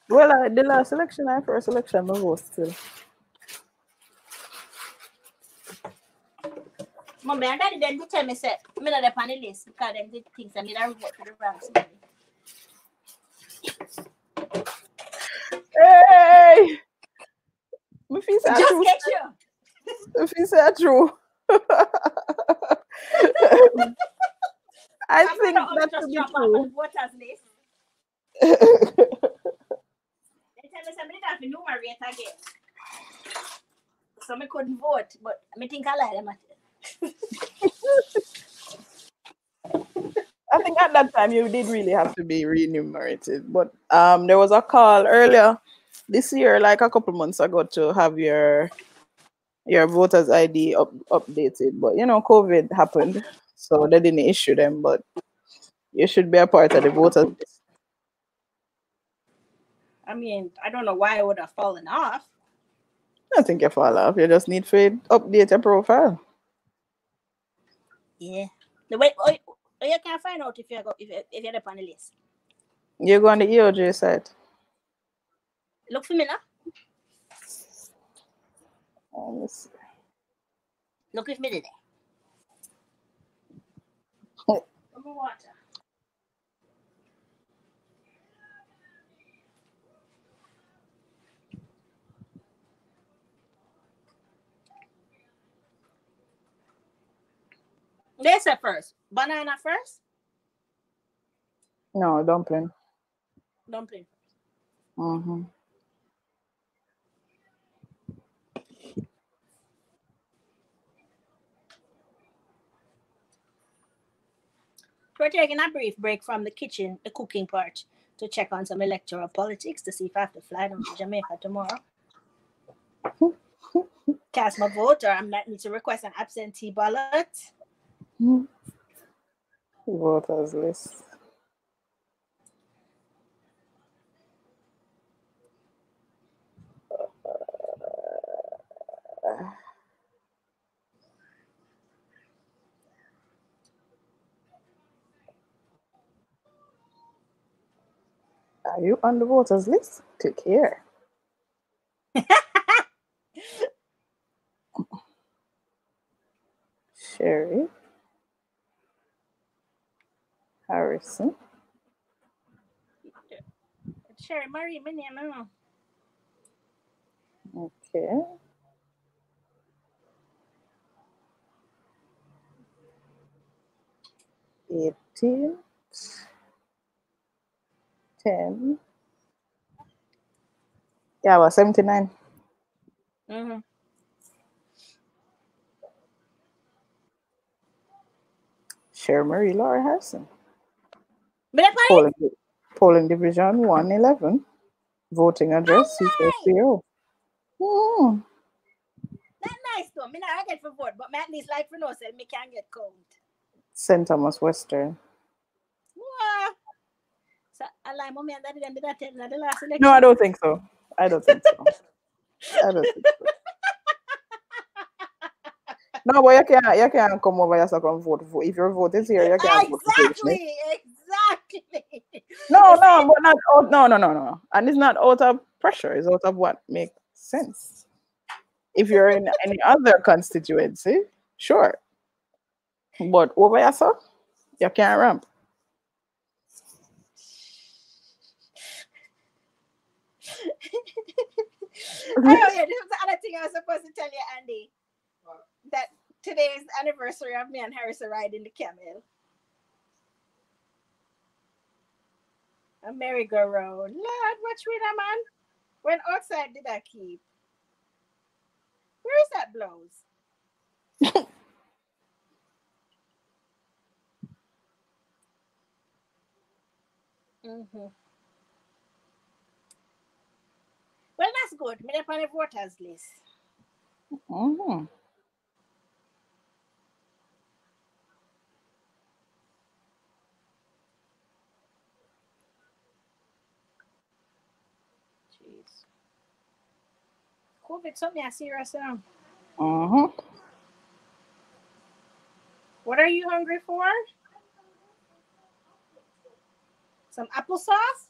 Well, the last election, I first election, I vote still. Mommy and Daddy then tell me, say, I'm not on the list because them did things and I vote for the wrong somebody. Hey! My feet are Just true. get you. My feet are true. I think that should be true. Voters list. They tell me somebody that to numerate again. So I couldn't vote, but I think I like them. I think at that time you did really have to be remunerated. But there was a call earlier this year, like a couple months ago, to have your voters ID updated. But COVID happened, so they didn't issue them. But you should be a part of the voters list. I mean, I don't know why it would have fallen off. I don't think you fall off. You just need to update your profile. Yeah. The way you can find out if you're up on the list. You go on the EOJ site. Look for me now. Let me see. Look with me today. Give me water. This at first. Banana first? No, dumpling. Dumpling. Mm-hmm. We're taking a brief break from the kitchen, the cooking part, to check on some electoral politics to see if I have to fly down to Jamaica tomorrow. Cast my vote, or I might need to request an absentee ballot. Voters list. Are you on the voters list? Click here. Sheri. Harrison. Sheri, Marie, my name, I don't know. Okay. $18. 10. Yeah, well, 79. Mm-hmm. Sheri Marie Laura Harrison. But that's Polling Division 111. Voting address C4CO. Mm. That's nice though. Me not get for vote, but me at least like for no say me can get count. St. Thomas Western. Wow. So I like mommy and daddy them did that in the last election. No, I don't think so. I don't think so. No, but you can't come over here to come vote for. If your vote is here, you can't vote for Exactly. No, but not out, no. And it's not out of pressure. It's out of what makes sense. If you're in any other constituency, sure. But over here, sir, you can't ramp. Oh yeah, this was the other thing I was supposed to tell you, Andy. That today is the anniversary of me and Harrison riding the camel. A merry-go-round. Lord, watch me now, man. When outside did I keep? Where is that blouse? Mm-hmm. Well, that's good. Me up on the voters list. Mm-hmm. Jeez. COVID something I serious now. Mm-hmm. What are you hungry for? Some applesauce?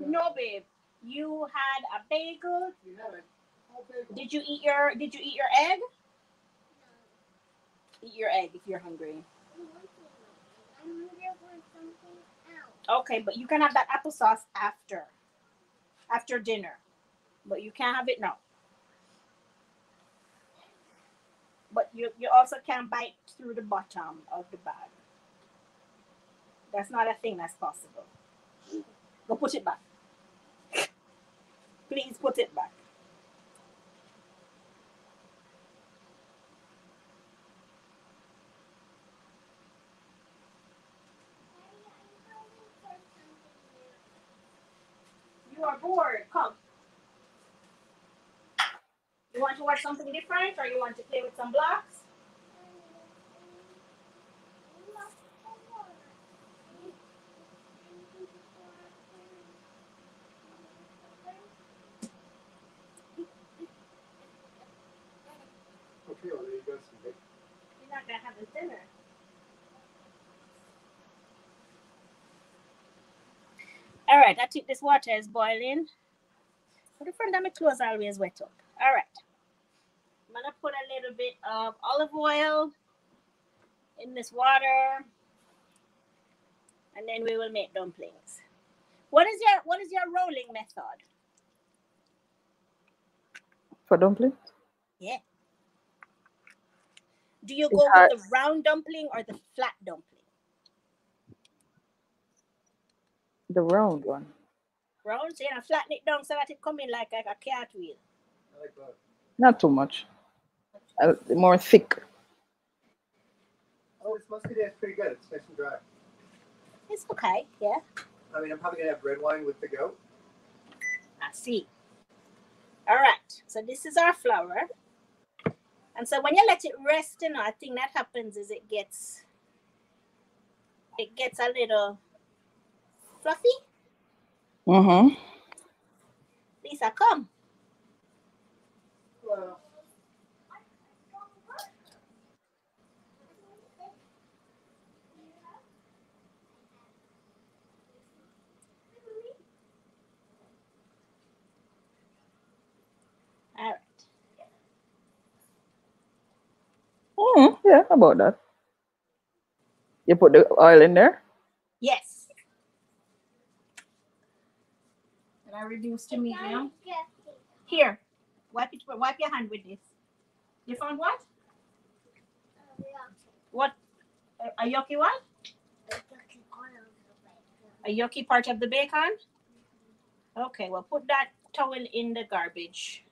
No, babe. You had a bagel. Did you eat your egg? Eat your egg if you're hungry. Okay, but you can have that applesauce after dinner. But you can't have it now. But you also can't bite through the bottom of the bag. That's not a thing that's possible. Go put it back. Please put it back. You are bored. Come. You want to watch something different, or you want to play with some blocks? Okay, well, there you go, sweetie. You're not gonna have this dinner. All right, I think this water is boiling. So the front of my clothes always wet up. All right. I'm gonna put a little bit of olive oil in this water, and then we will make dumplings. What is your rolling method? For dumplings? Yeah. Do you go with the round dumpling or the flat dumpling? The round one. Round, so you flatten it down so that it come in like a cartwheel. I like that. Not too much. More thick. Oh, this musky day is pretty good. It's nice and dry. It's okay, yeah. I mean, I'm probably gonna have red wine with the goat. I see. All right, so this is our flour. And so when you let it rest, I think that happens is it gets a little fluffy. Mm-hmm. Lisa, come. Hello. All right. Yeah, how about that? You put the oil in there? Yes. And I reduce to medium. Here, wipe your hand with this. You found what? What? A yucky what? A yucky part of the bacon? Okay, well, put that towel in the garbage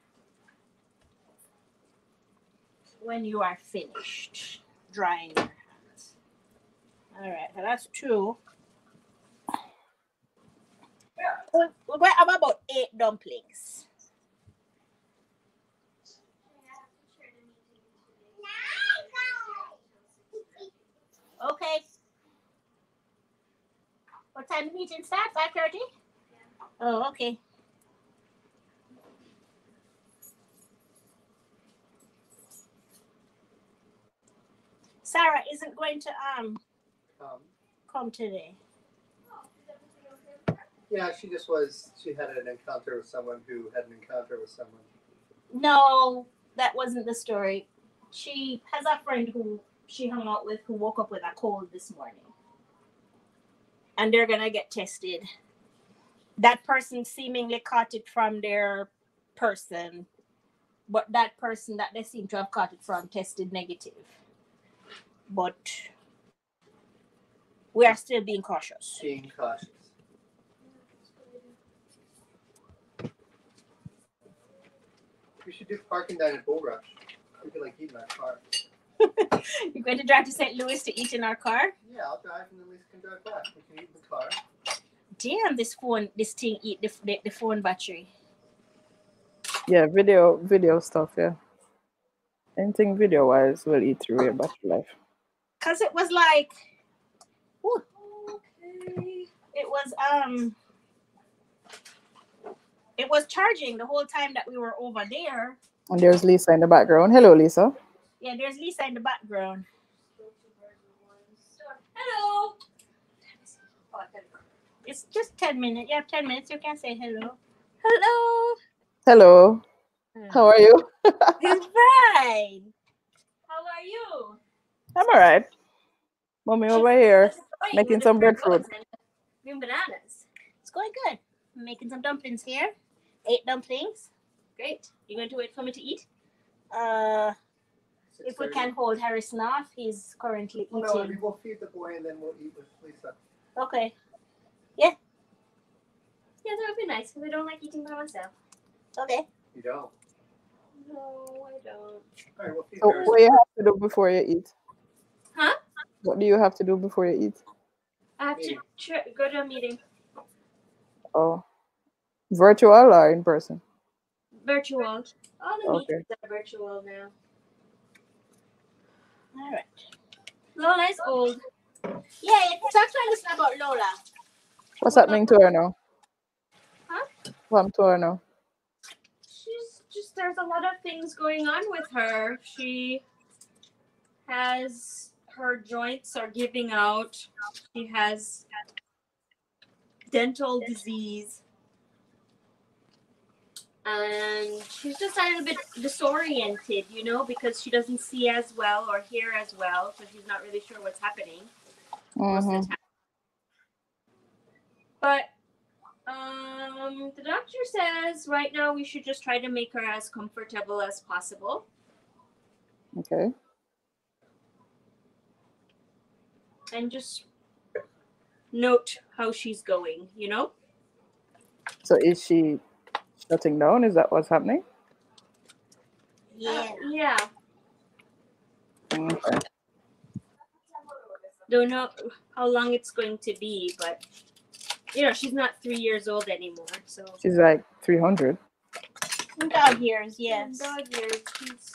when you are finished drying your hands. All right, so that's 2. We're going to have about 8 dumplings. Okay. What time the meeting start? 5:30? Oh, okay. Sarah isn't going to come today. Yeah, she had an encounter with someone who had an encounter with someone. No, that wasn't the story. She has a friend who she hung out with who woke up with a cold this morning. And they're going to get tested. That person seemingly caught it from their person, but that person that they seem to have caught it from tested negative. But we are still being cautious. Being cautious. We should do parking down at Bull Rush. We could eat in our car. You're going to drive to St. Louis to eat in our car? Yeah, I'll drive and then Lisa can drive back. We can eat in the car. Damn, this thing eat the phone battery. Yeah, video stuff, yeah. Anything video wise will eat through your battery life. Cause it was like, ooh, okay. It was charging the whole time that we were over there. And there's Lisa in the background. Hello, Lisa. Yeah, there's Lisa in the background. Hello. It's just 10 minutes. You have 10 minutes. You can say hello. Hello. Hello. How are you? It's fine. How are you? I'm all right. Mommy over here making some breadfruit. Doing bananas. It's going good. I'm making some dumplings here. 8 dumplings. Great. You're going to wait for me to eat? If we can hold Harrison off, he's currently eating. No, we'll feed the boy and then we'll eat with Lisa. Okay. Yeah. Yeah, that would be nice because I don't like eating by myself. Okay. You don't? No, I don't. All right, we'll feed So Harrison. what do you have to do before you eat? Huh? What do you have to do before you eat? I have to go to a meeting. Oh. Virtual or in person? Virtual. All the Okay. meetings are virtual now. All right. Lola is old. Yeah, talk to us about Lola. What's What about, happening to her now? huh? What happened to her now? She's just, there's a lot of things going on with her. She has, her joints are giving out. She has dental disease. And she's just a little bit disoriented, you know, because she doesn't see as well or hear as well. So she's not really sure what's happening most of the Mm-hmm. time. But the doctor says right now we should just try to make her as comfortable as possible. Okay. And just note how she's going, you know? So is she shutting down? Is that what's happening? Yeah. Okay. Don't know how long it's going to be, but you know, she's not 3 years old anymore, so. She's like 300. Dog years, yes. Dog years. She's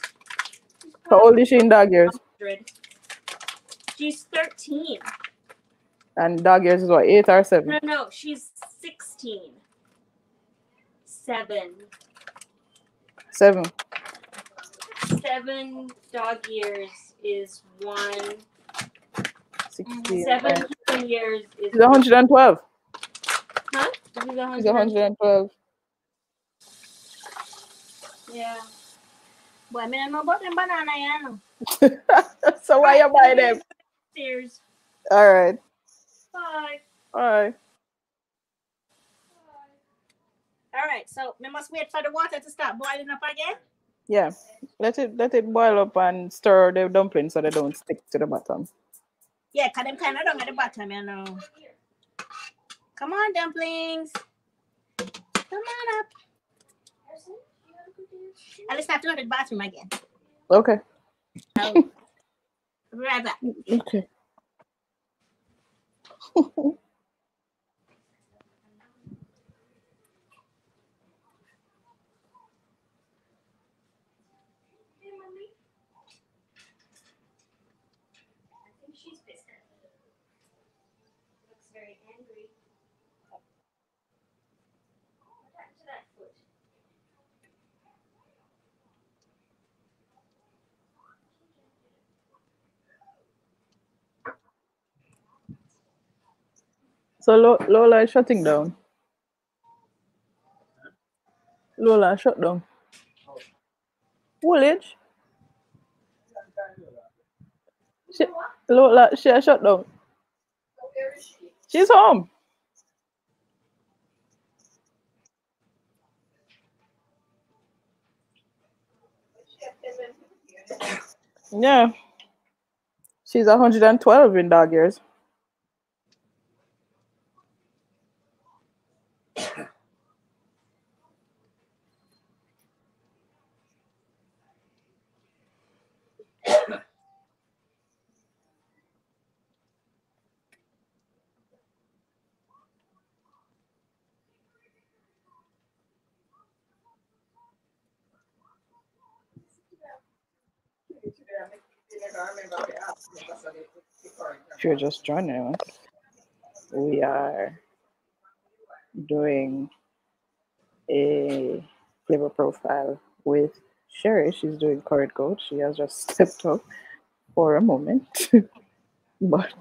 How old is she in dog years? 100. She's 13. And dog years is what, 8 or 7? No, she's 16. 7. 7. 7 dog years is 1. 16. 7 human years is. She's 112. Huh? She's 112. Yeah. Boy, I don't know about them banana, you know. So why you buy them? Stairs. All right. Bye. All right. All right, so we must wait for the water to start boiling up again. Yeah. Let it boil up and stir the dumplings so they don't stick to the bottom. Yeah, because them kind of down at the bottom, you know. Come on, dumplings. Come on up. I'll just have to go to the bathroom again. Okay. I'll be right back. Okay. I think she's pissed. Looks very angry. What happened to that foot? So Lola is shutting down. Lola shut down. Woolwich? She, Lola, she a shut down. She's home. Yeah. She's 112 in dog years. If you're just joining us, we are doing a flavor profile with Sheri. She's doing Curried Goat. She has just stepped up for a moment, but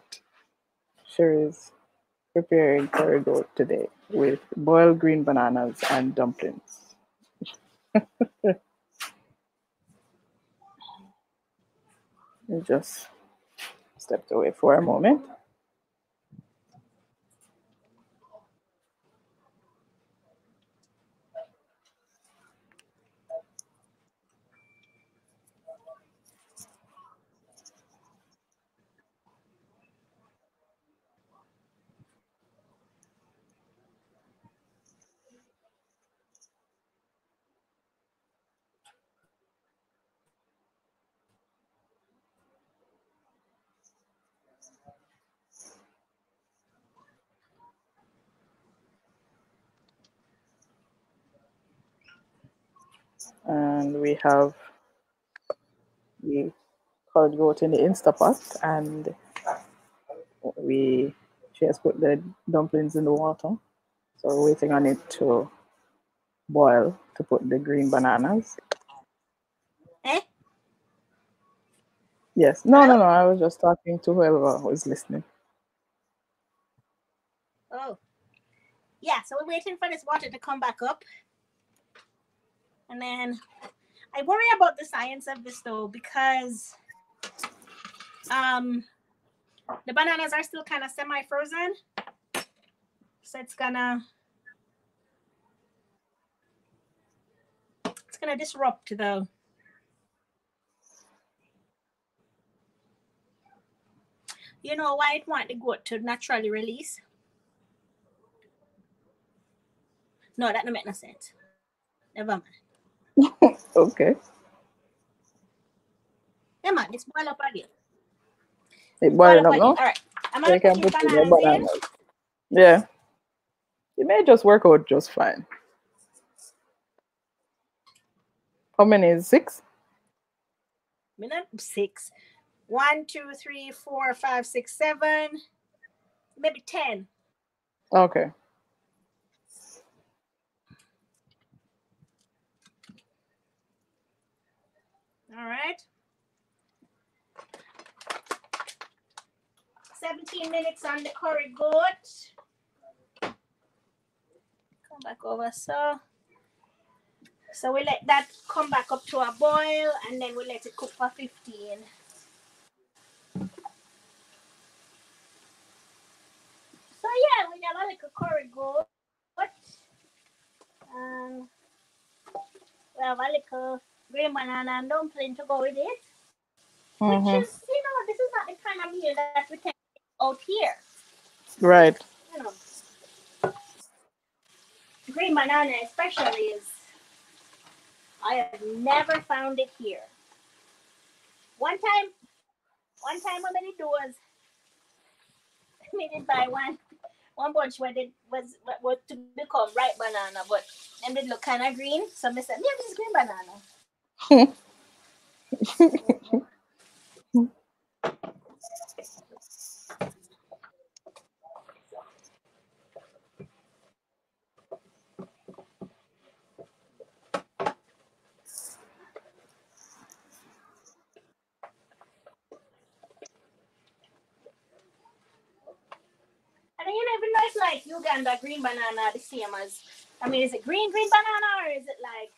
Sheri's preparing Curried Goat today with boiled green bananas and dumplings. We just stepped away for a moment. and we have the curd goat in the Instapot, and we she has put the dumplings in the water. So we're waiting on it to boil to put the green bananas. Eh? Yes. No, Hello? no, no. I was just talking to whoever was listening. Oh. Yeah, so we're waiting for this water to come back up. And then I worry about the science of this though, because the bananas are still kind of semi-frozen. So it's gonna disrupt the why it want the goat to naturally release. No, that don't make no sense. Never mind. Okay. Yeah, man, it's boil up again. It Boil boiling up up again. now. All right. I'm So gonna you put can these put in your bananas in. bananas. Yeah. It may just work out just fine. How many is 6? Minute 6. 1, 2, 3, 4, 5, 6, 7, maybe 10. Okay. All right. 17 minutes on the curry goat. Come back over. So we let that come back up to a boil, and then we let it cook for 15. So yeah, we have a little curry goat. And we have a little green banana and dumpling to go with it. Which Mm-hmm. is, this is not the kind of meal that we can get out here. Right. You know, green banana especially is, I have never found it here. One time when I did was, we did buy one bunch where it was to become ripe banana, but them did look kind of green. So I said, yeah, this is green banana. And then even know it's like Uganda green banana the same as, is it green banana, or is it like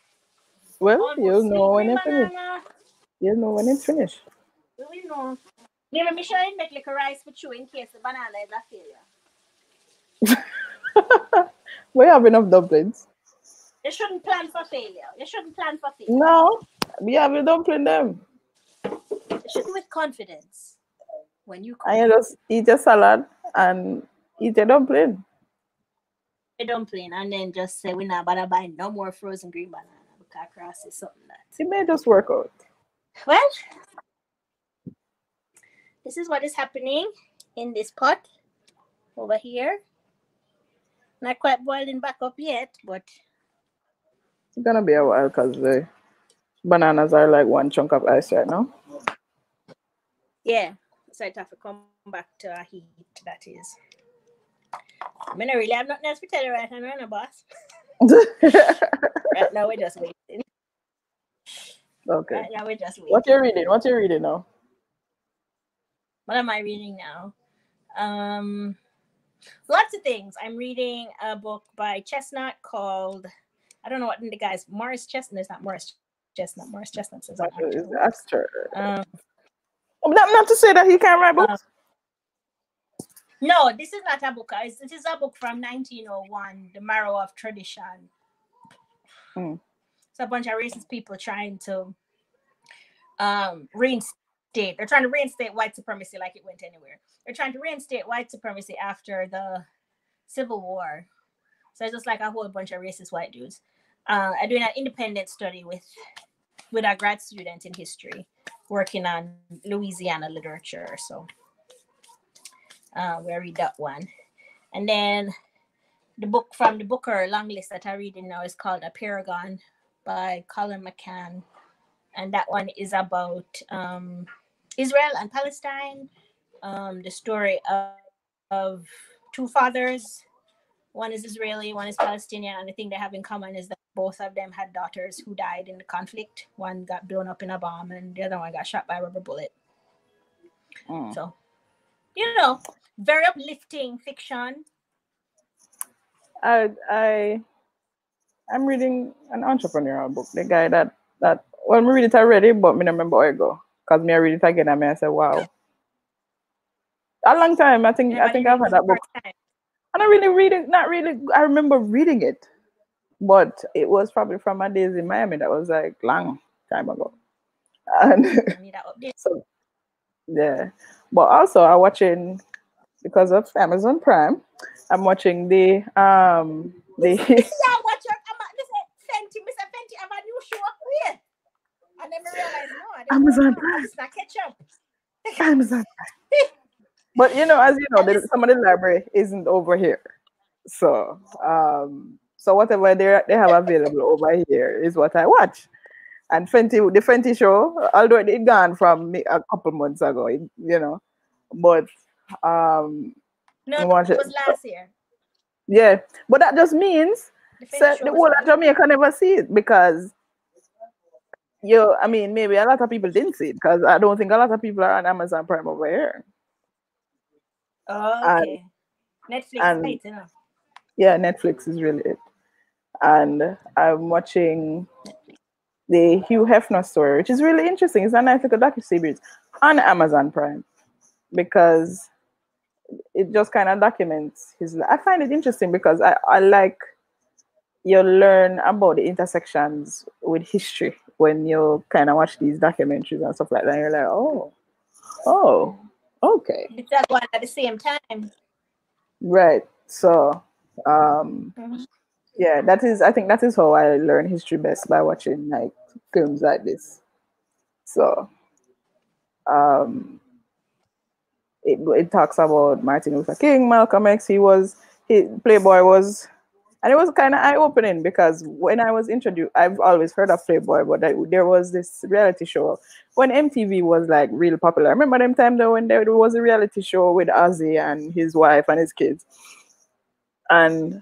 Well, almost you'll sweet know when green it's finished. banana? You'll know when it's finished. We will know. Maybe me sure make like a rice for you in case the banana is a failure. We have enough dumplings. You shouldn't plan for failure. You shouldn't plan for failure. No, we have a dumpling them. You should do with confidence when you cook. And you just eat your salad and eat your dumpling. A dumpling and then just say we're not gonna buy no more frozen green banana because cross is something that. It may just work out. Well, this is what is happening in this pot over here. Not quite boiling back up yet, but It's gonna be a while because the bananas are like one chunk of ice right now. yeah. So it have to come back to a heat, that is. I mean, I really have nothing else to tell you right now, boss. Right now, we're just waiting. Okay. Right now, we're just waiting. What you reading? What you reading now? What am I reading now? Lots of things. I'm reading a book by Chestnut called, I don't know what the guy's, Morris Chestnut. It's not Morris Chestnut. Morris Chestnut is an actor. Is the actor. Not to say that he can't write books. No, this is not a book. This is a book from 1901, The Marrow of Tradition. It's a bunch of racist people trying to reinstate. They're trying to reinstate white supremacy like it went anywhere. They're trying to reinstate white supremacy after the Civil War. So it's just like a whole bunch of racist white dudes. I'm doing an independent study with a grad student in history working on Louisiana literature. So we read that one. And then the book from the Booker long list that I'm reading now is called A Paragon by Colin McCann, and that one is about Israel and Palestine. The story of two fathers. One is Israeli, one is Palestinian, and the thing they have in common is that both of them had daughters who died in the conflict. One got blown up in a bomb, and the other one got shot by a rubber bullet. So, very uplifting fiction. I'm reading an entrepreneurial book. The guy that well, me read it already, but me don't remember where I go. Cause me I read it again and I say, wow. A long time. I think I've had that book. And I really read it. Not really. I remember reading it, but it was probably from my days in Miami. That was like long time ago. And so yeah, but also I'm watching because of Amazon Prime. I'm watching the Yeah, watch your Fenty, Mr. Fenty have a new show up here. I never realized Amazon Prime. It's not catch up. Amazon Prime. But as you know, some of the library isn't over here. So so whatever they have available over here is what I watch. And the Fenty show, although it gone from me a couple months ago, but no, it was last year. Yeah, but that just means the whole of Jamaica never see it because I mean, maybe a lot of people didn't see it because I don't think a lot of people are on Amazon Prime over here. Oh, okay. Netflix, yeah, Netflix is really it. And I'm watching the Hugh Hefner story, which is really interesting. It's a nice little docu-series on Amazon Prime because it just kind of documents his life. I find it interesting because I like you learn about the intersections with history when you kind of watch these documentaries and stuff like that. You're like, oh, okay. It's that one at the same time. Right. So, yeah, I think that is how I learn history best, by watching like films like this. So, it talks about Martin Luther King, Malcolm X. Playboy was, and it was kind of eye-opening because when I was introduced, I've always heard of Playboy, but there was this reality show when MTV was like real popular. I remember them time though when there was a reality show with Ozzy and his wife and his kids, and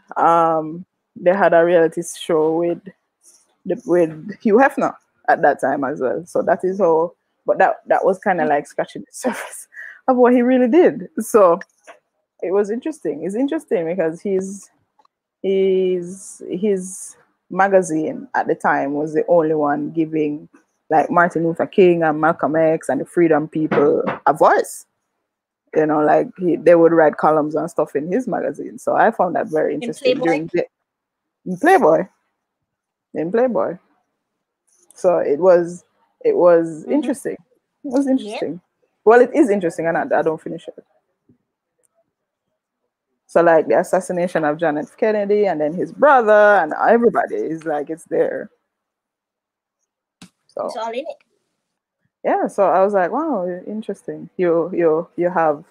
they had a reality show with Hugh Hefner at that time as well. So that is how, but that was kind of like scratching the surface of what he really did. So it was interesting. It's interesting because his magazine at the time was the only one giving like Martin Luther King and Malcolm X and the Freedom People a voice. Like they would write columns and stuff in his magazine. So I found that very interesting. In Playboy. So it was interesting. It was interesting. Yep. Well, it is interesting, and I don't finish it. So like the assassination of John F. Kennedy and then his brother and everybody is like, it's there. So it's all in it. Yeah, so I was like, wow, interesting. You have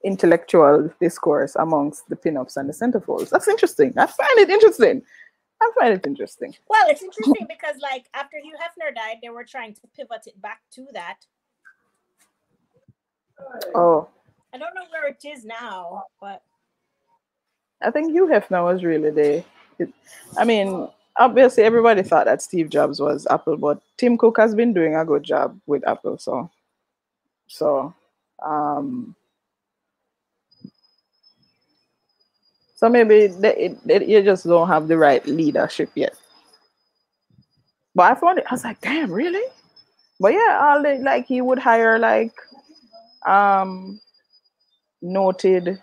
intellectual discourse amongst the pinups and the centerfolds. That's interesting. I find it interesting. Well, it's interesting because like after Hugh Hefner died, they were trying to pivot it back to that. Oh. I don't know where it is now, but I think Hugh Hefner was really I mean, obviously everybody thought that Steve Jobs was Apple, but Tim Cook has been doing a good job with Apple. So maybe you just don't have the right leadership yet. But I found it, I was like, damn, really? But yeah, he would hire noted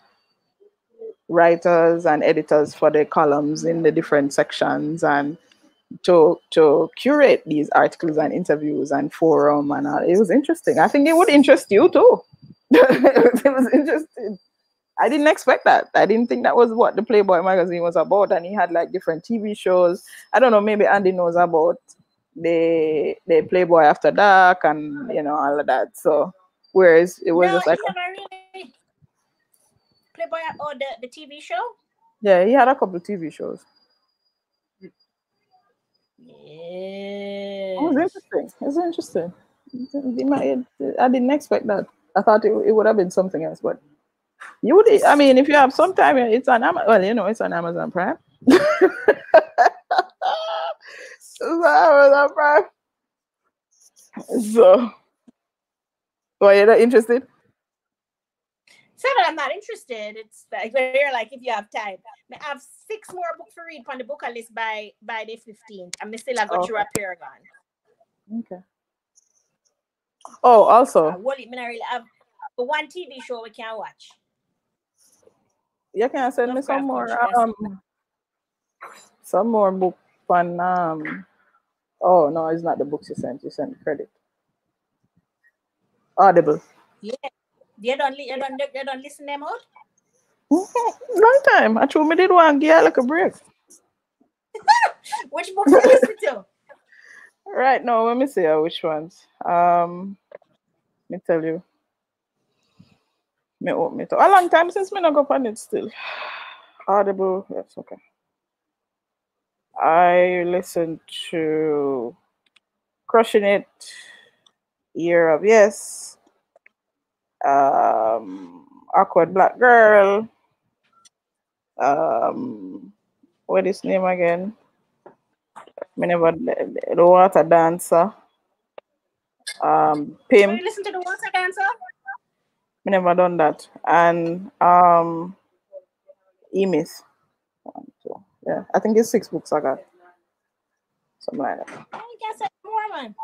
writers and editors for the columns in the different sections and to curate these articles and interviews and forum and all. It was interesting. I think it would interest you too. It was interesting. I didn't expect that. I didn't think that was what the Playboy magazine was about. And he had like different TV shows. I don't know, maybe Andy knows about the Playboy After Dark and all of that. So whereas it was just like Playboy or the TV show? Yeah, he had a couple TV shows. Yeah. interesting. It's interesting. I didn't expect that. I thought it would have been something else, but you would. I mean, if you have some time, it's on Amazon. Well, it's on Amazon Prime. It's on Amazon Prime. So, well, you're not interested? It's not that I'm not interested. It's like you're like if you have time. I have 6 more books to read on the book list by the 15th. And I still have got through a Paragon. Okay. Oh, also. Well, I really have one TV show we can watch. You can send me some more book on oh no, it's not the books you sent. You sent credit. Audible. Yeah. They don't listen them out? Long time. I told me did one give like a break. Which books you listen to? Right now, let me see which ones. Let me tell you. Me open it up. A long time since me not go on it still. Audible, yes, okay. I listened to Crushing It, Year of Yes, Awkward Black Girl, what is name again? Me never the Water Dancer. Pimp. You listen to the Water Dancer? Me never done that. And Emis. 1, 2. Yeah, I think it's 6 books I got. Something like that. I guess that's more, man.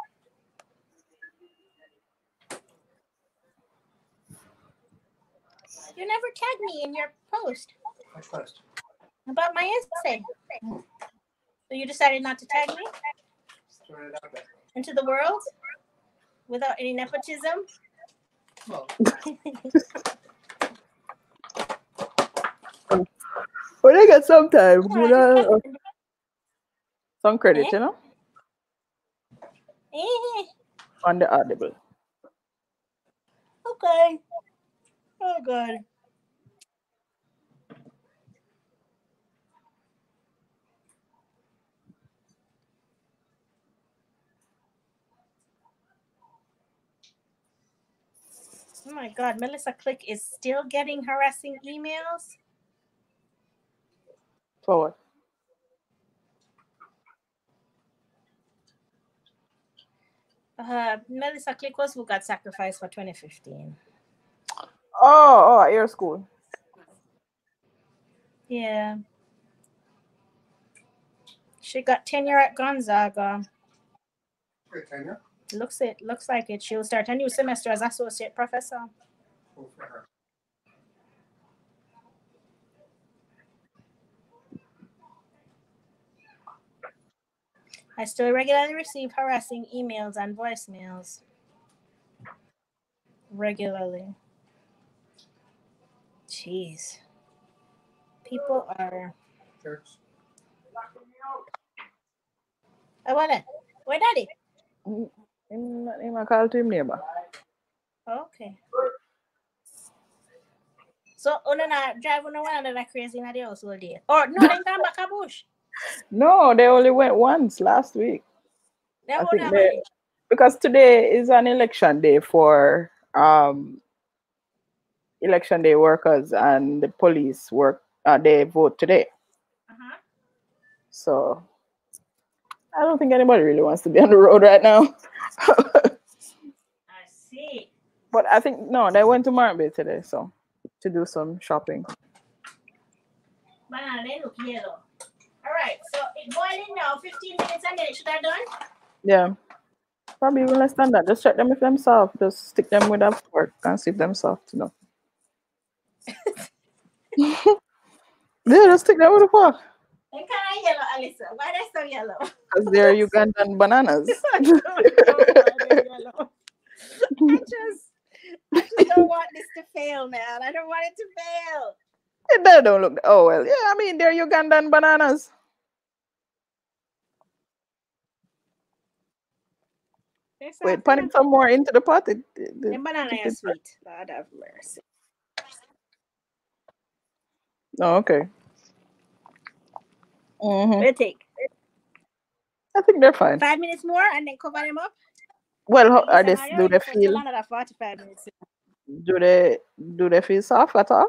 You never tagged me in your post. Which post? About my essay. So you decided not to tag me? Just throw it out there. Into the world? Without any nepotism? Well, Well, I got some time. Some credit, you know? On the Audible. Okay. Oh, God. Oh my God, Melissa Click is still getting harassing emails? For what? Melissa Click was who got sacrificed for 2015. Oh, Air School. Yeah. She got tenure at Gonzaga. great tenure. Looks like it. She'll start a new semester as associate professor. Cool for her. I still regularly receive harassing emails and voicemails. Regularly. Jeez. People are... Church. I want it. Where daddy? I call to him neighbor. Okay. So, not drive on one that crazy in the house all day. Or no, they come back a bush. No, they only went once last week. I think because today is an election day for election day workers and the police work. They vote today. So I don't think anybody really wants to be on the road right now. I see. But I think no, they went to Martin Bay today, so to do some shopping. Banana, they look yellow. All right, so it's boiling now. 15 minutes and then it should have done. Yeah, probably even less than that. Just check them if them soft. Just stick them with a fork and see if them soft. Yeah, just stick them with a fork. They kind of yellow, Allison. Why are they so yellow? Because they're Ugandan bananas. I don't know why they're yellow. I just don't want this to fail, man. I don't want it to fail. They don't look. Oh well, yeah. I mean, they're Ugandan bananas. Wait, put some more into the pot. The banana is sweet. Lord have mercy. Oh, okay. We'll take. I think they're fine. 5 minutes more and then cover them up. Well, Listen, I do they don't for till feel another 45 minutes. do they feel soft at all?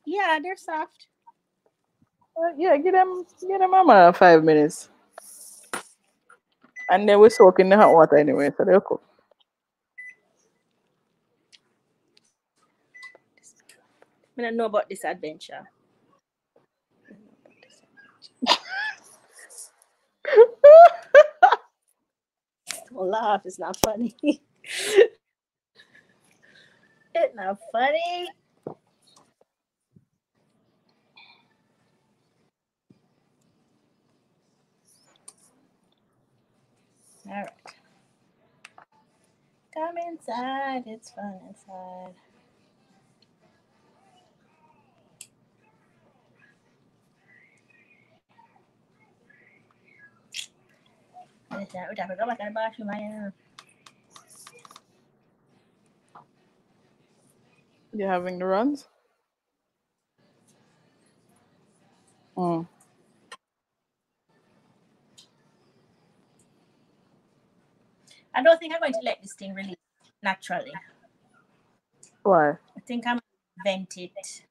Yeah, they're soft. Yeah, give them another 5 minutes, and then we soak in the hot water anyway, so they'll cook. I don't know about this adventure. Don't laugh, it's not funny. It's not funny. All right. Come inside. It's fun inside. Udah, go back in the bathroom. You having the runs? Mm. I don't think I'm going to let this thing release naturally. Why? I think I'm going to vent it.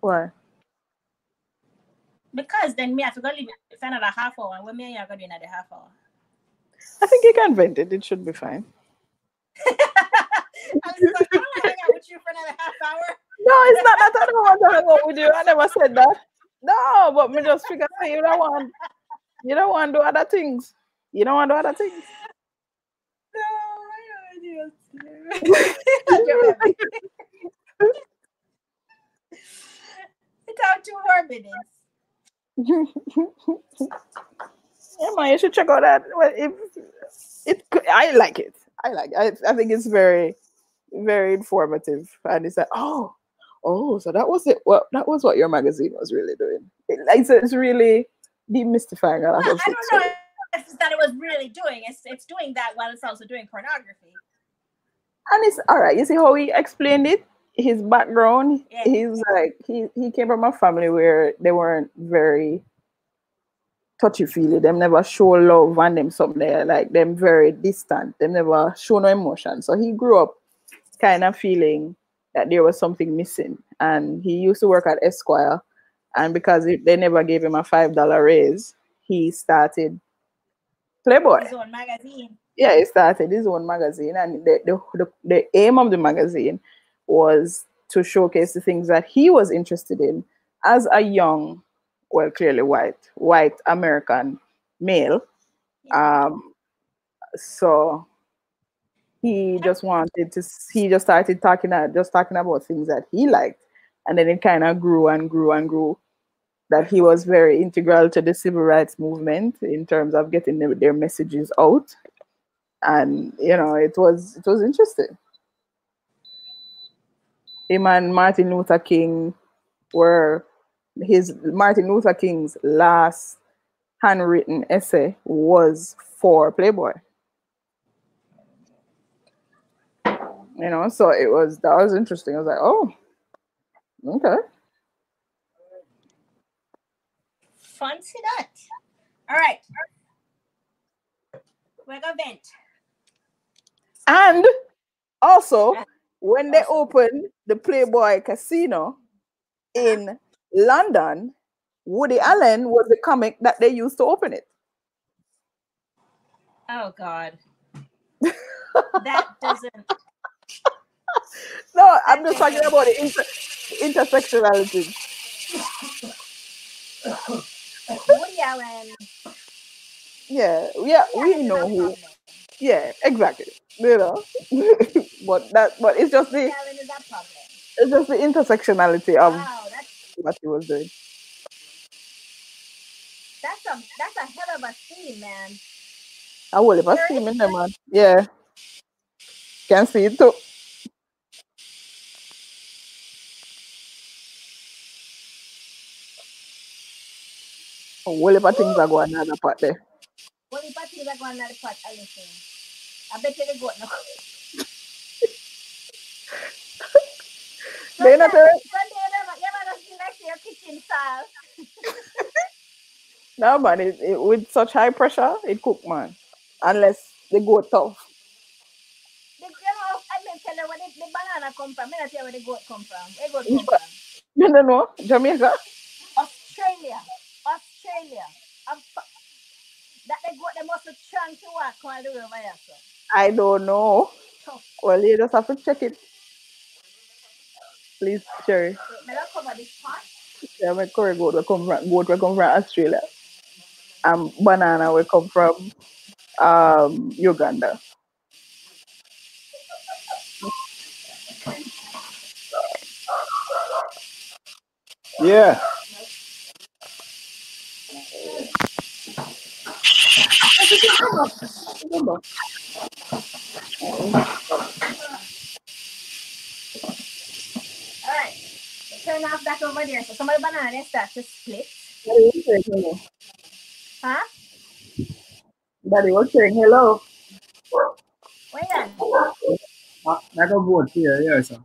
Why? Because then me have to go leave it for another half hour. When me and you are going to do another half hour. I think you can vent it. It should be fine. I was like, I want to hang out with you for another half hour. No, it's not that I don't want to hang out with you. I never said that. No, but me just figure say you don't want to do other things. You don't want to do other things. No, I don't want to. It's out 2 more minutes. Yeah, man, you should check out that. Well, I like it. I think it's very, very informative. And it's like, oh, so that was it. Well, that was what your magazine was really doing. It's really demystifying a lot Well, of I things. don't know if it's that it was really doing. It's doing that while it's also doing pornography. And it's all right. You see how he explained it? His background. Yeah. He's like he came from a family where they weren't very touchy feely. Them never show love and them something there. Like them very distant. Them never show no emotion. So he grew up kind of feeling that there was something missing. And he used to work at Esquire. And because they never gave him a $5 raise, he started Playboy. His own magazine. Yeah, he started his own magazine, and the aim of the magazine was to showcase the things that he was interested in as a young, well, clearly white American male. Yeah. So he just started talking about things that he liked, and then it kind of grew and grew and grew. That he was very integral to the civil rights movement in terms of getting their messages out. And it was interesting. Him and Martin Luther King Martin Luther King's last handwritten essay was for Playboy. So that was interesting. I was like, oh, okay. Fancy that. All right. We're going to vent. And also, when they opened the Playboy Casino in London, Woody Allen was the comic that they used to open it. Oh, God. That doesn't... No, I'm just talking about the intersectionality. Woody Allen. Yeah, we know who. Problem. Yeah, exactly. But it's just Woody Allen is that problem. It's just the intersectionality of what he was doing. That's a hell of a theme, man. I will if I see him in there, man. Yeah. Can see it too. Well, if things are going another part there. Well, if things are going another part, Allison. I bet you they go now. Sunday, you never see your kitchen all. No, man, with such high pressure, it cook, man. Unless they go tough. You know, I mean, tell you where the banana come from. I tell you where the goat come from. Where goat Which come part? from? You don't know? Jamaica? Australia. Australia. That they goat, they must be trying to walk all the way over here, so. I don't know. Tough. Well, you just have to check it. Please, Sheri. Wait, may I cover this part? Yeah, my curry goat will come from Australia. Banana will come from Uganda. Yeah. Alright. Turn off that over there. So some of the banana they start to split. Huh? Daddy was saying hello. Where you at? I go vote here, yeah, sir.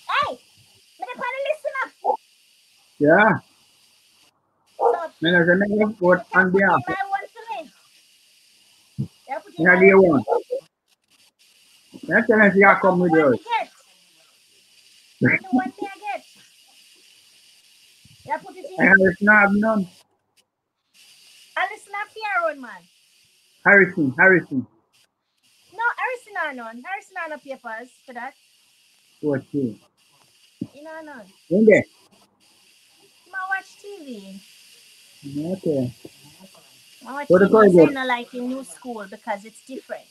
Hey! May I listen up? Yeah. So, Man, I can never vote on put in behalf. my one for me. Yeah, put in Yeah, my dear one for one. me. That's when I see I come with One yours. me get. And the one me I get. Yeah, put it I in. have none. And listen up to your own, man. Harrison. No, Harrison are none. Harrison are no papers for that. Okay. You know none. In there. I watch TV. Okay. I watch So the TV. curry So you goat. know, like in new school because it's different.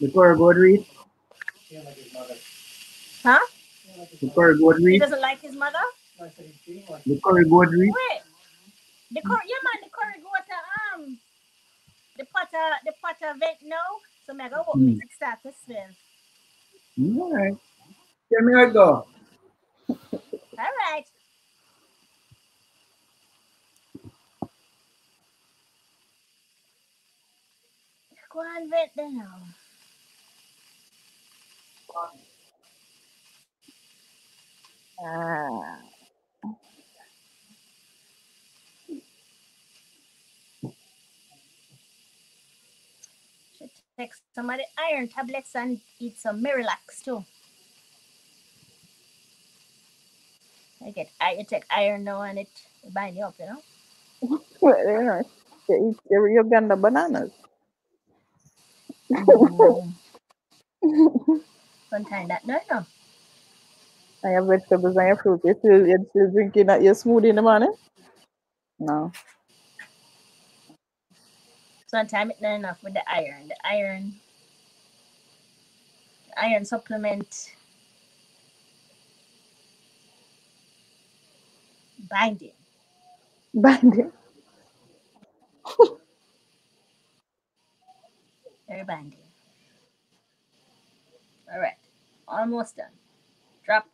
The curry goat read. Huh? The curry goat He read. doesn't like his mother? The curry goat read. Wait. The curry goat the potter vent now. So I go open it, it start to smell. All right. Tell me how it go. Alright. Go on vent then now. Should take some of the iron tablets and eat some Miralax too. You take iron now and it bind you up, you know? Well, you know, they eat Uganda bananas. Sometimes that no. And your vegetables and your fruit. You're still drinking your smoothie in the morning? No. Sometimes it's not enough with the iron. The iron supplement binding. Binding. Very binding. Alright. Almost done. Drop.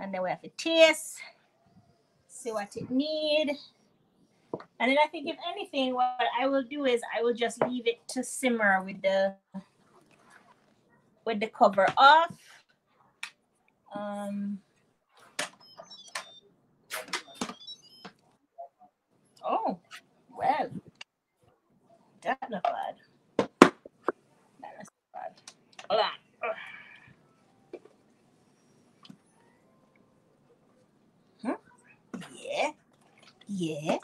And then we have to taste. See what it need. And then I think if anything, what I will do is I will just leave it to simmer with the cover off. Oh, well, that's not bad. That's not bad. Hold on. Yeah.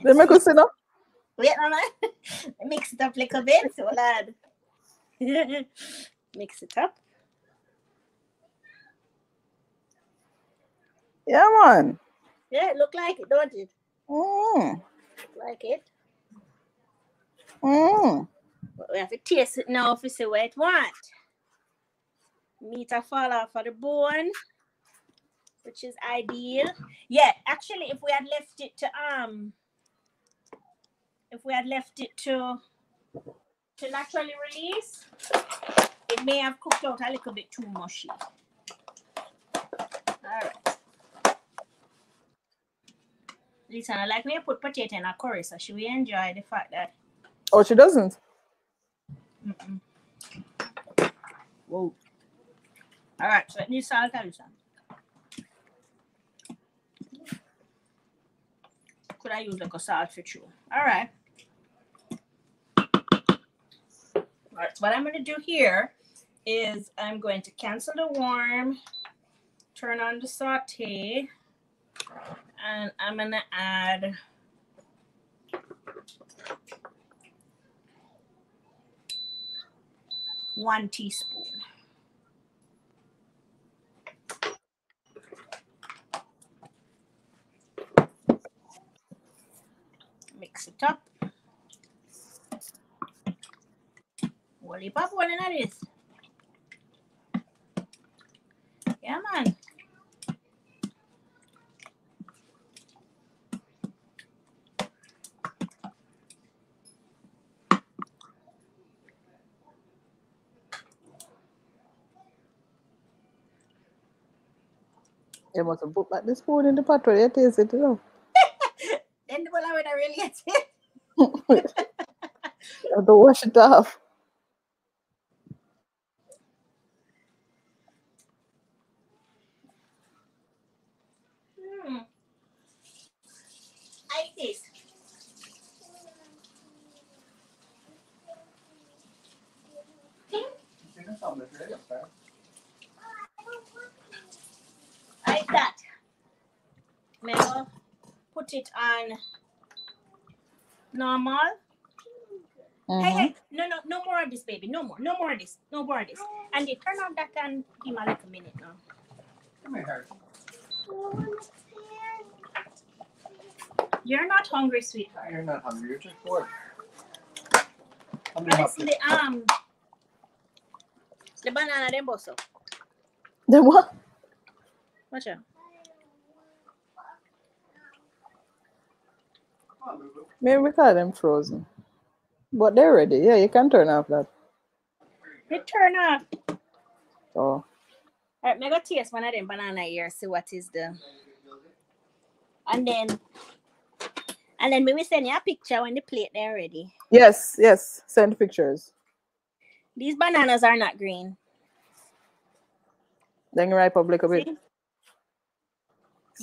They make us sit up. Wait, Mama. Mix it up like a bit. Hold on. Mix it up. Yeah, man. Yeah, it look like it, don't it? Mm. Like it. But we have to taste it now to see what it want. Meat a fall off of the bone, which is ideal. Yeah, actually, if we had left it to naturally release, it may have cooked out a little bit too mushy. Alright. Listen, I like when you put potato in a curry, so should we enjoy the fact that... Oh, she doesn't? Whoa. All right, so it needs salt and some. Could I use like a salt for you? All right. All right, so what I'm going to do here is I'm going to cancel the warm, turn on the saute, and I'm going to add one teaspoon. Mix it up. Wally pop one in this. Yeah, man. You must have put back the spoon in the pot where you taste it, you know. Then the one I would really get it. You have to wash it off. I like this. Like that. Now put it on normal. Hey, no more of this, baby. No more of this. No more of this. And you turn on that and give me a little minute now. Come here. You're not hungry, sweetheart. You're not hungry. You're just bored. Let's see the banana then bosso. The what? Watch out. Maybe we call them frozen. But they're ready. Yeah, you can turn off that. You turn off. Oh. All right, I'm going to taste one of them banana here, see what is the... And then maybe send you a picture when the plate they're ready. Yes, send pictures. These bananas are not green. Then ripe up a little bit. See?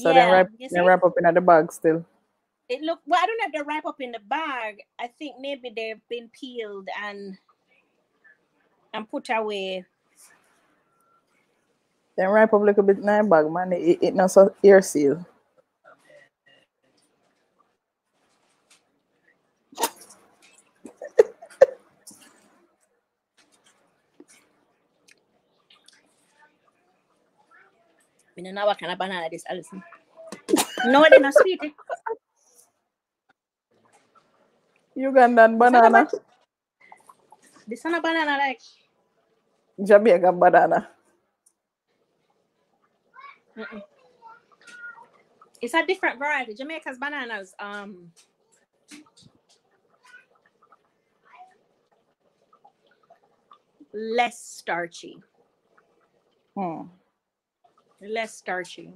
So Yeah, then wrap up in the bag still. It look well. I don't know if they're ripe up in the bag. I think maybe they've been peeled and put away. Then ripe up a little bit in the bag, man. It not so air seal. I don't know what kind of banana this, Allison. No, they're not sweet. Ugandan banana. This one a banana like Jamaican banana. It's a different variety. Jamaica's bananas less starchy. Less starchy.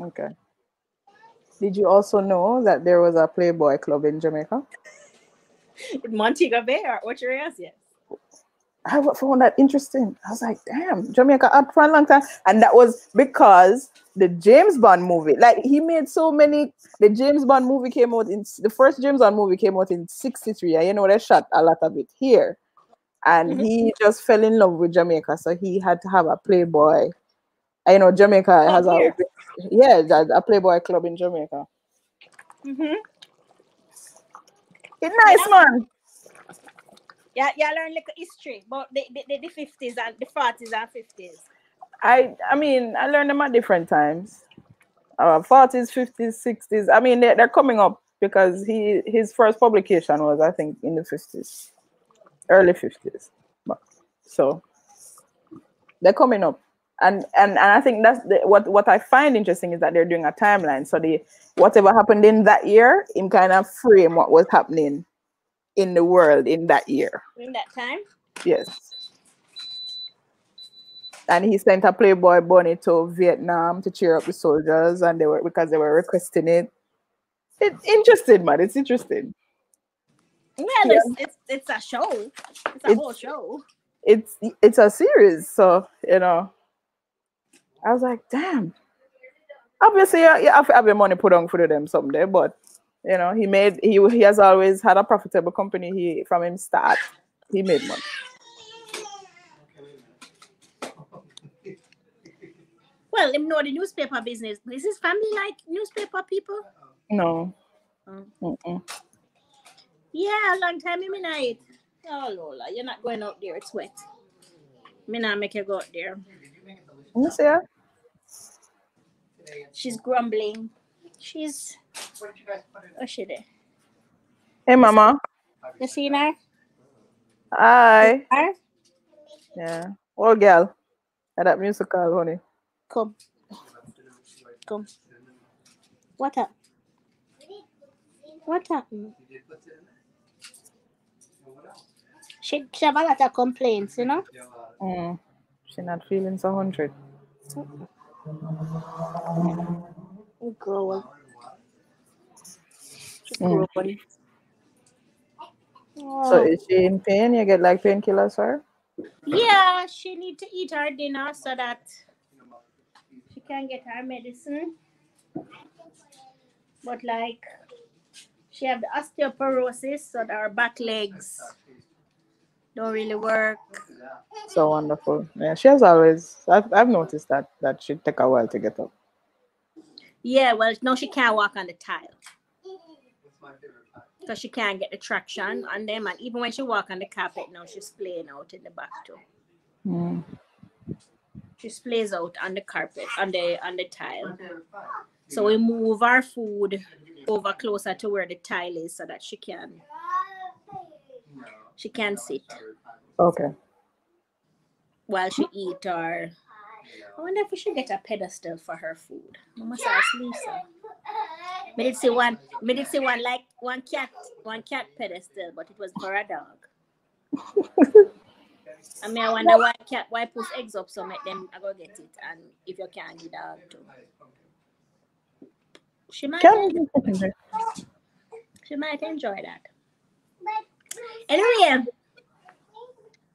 Okay. Did you also know that there was a Playboy club in Jamaica? Montego Bay or what your ass? Yes. I found that interesting. I was like, damn, Jamaica up for a long time. And that was because the James Bond movie, like he made so many, the James Bond movie came out the first James Bond movie came out in 1963. And you know, they shot a lot of it here. And he just fell in love with Jamaica. So he had to have a Playboy. And, you know, Jamaica has a Playboy club in Jamaica. It's nice, man. Yeah, learn like history about the 50s and the 40s and 50s. I mean, I learned them at different times. 40s, 50s, 60s. I mean, they're coming up because his first publication was, I think, in the 50s, early 50s. So they're coming up, and I think that's what I find interesting is that they're doing a timeline. So whatever happened in that year, in kind of frame what was happening in the world in that year. In that time? Yes. And he sent a Playboy bunny to Vietnam to cheer up the soldiers, and because they were requesting it. It's interesting, man. It's interesting. Well, Yeah, it's a show. It's a it's whole show. it's a series, so I was like, damn. Obviously, you have to have your money put on for them someday, but he has always had a profitable company. He from him start, he made money. Well, him know the newspaper business. Is his family like newspaper people? No. Oh. Yeah, long time in night. Oh Lola, you're not going out there. It's wet. Me not make you go out there. Let me see her. She's grumbling. She's what's she there? Hey, mama. You seen her? Hi. Her? Yeah. Old girl. At that musical, honey. Come. What up? What happened? She have a lot of complaints, She not feeling so 100. Growing. She's Mm. growing. So Oh. is she in pain? You get like painkillers for her? Yeah, she need to eat her dinner so that she can get her medicine. But like she have the osteoporosis, so that her back legs don't really work. So wonderful. Yeah, she has always. I've noticed that she take a while to get up. Yeah, well, no, she can't walk on the tile because she can't get the traction on them, and even when she walk on the carpet now, she's playing out in the back too. Mm. She plays out on the carpet on the tile. So we move our food over closer to where the tile is so that she can sit Okay. while she eat. Or I wonder if we should get a pedestal for her food. I must ask Lisa. Me did see one like one cat pedestal, but it was for a dog. I mean, I wonder why push eggs up, so make them I go get it, and if you can, the dog too. She might enjoy that. Anyway.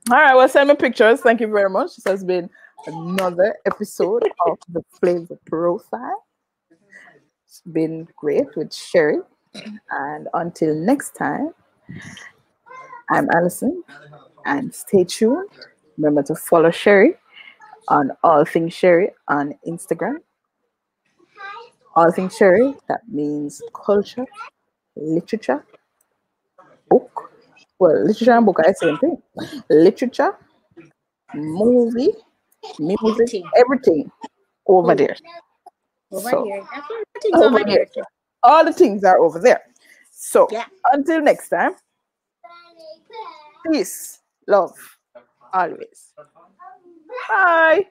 All right, well, send me pictures. Thank you very much. This has been another episode of the Flavor Profile. It's been great with Sheri. And until next time, I'm Allison. And stay tuned. Remember to follow Sheri on All Things Sheri on Instagram. All Things Sheri, that means culture, literature, book. Well, literature and book are the same thing. Literature, movie, music, everything over there. Over here. Over there. All the things are over there. So until next time, peace, love, always. Bye.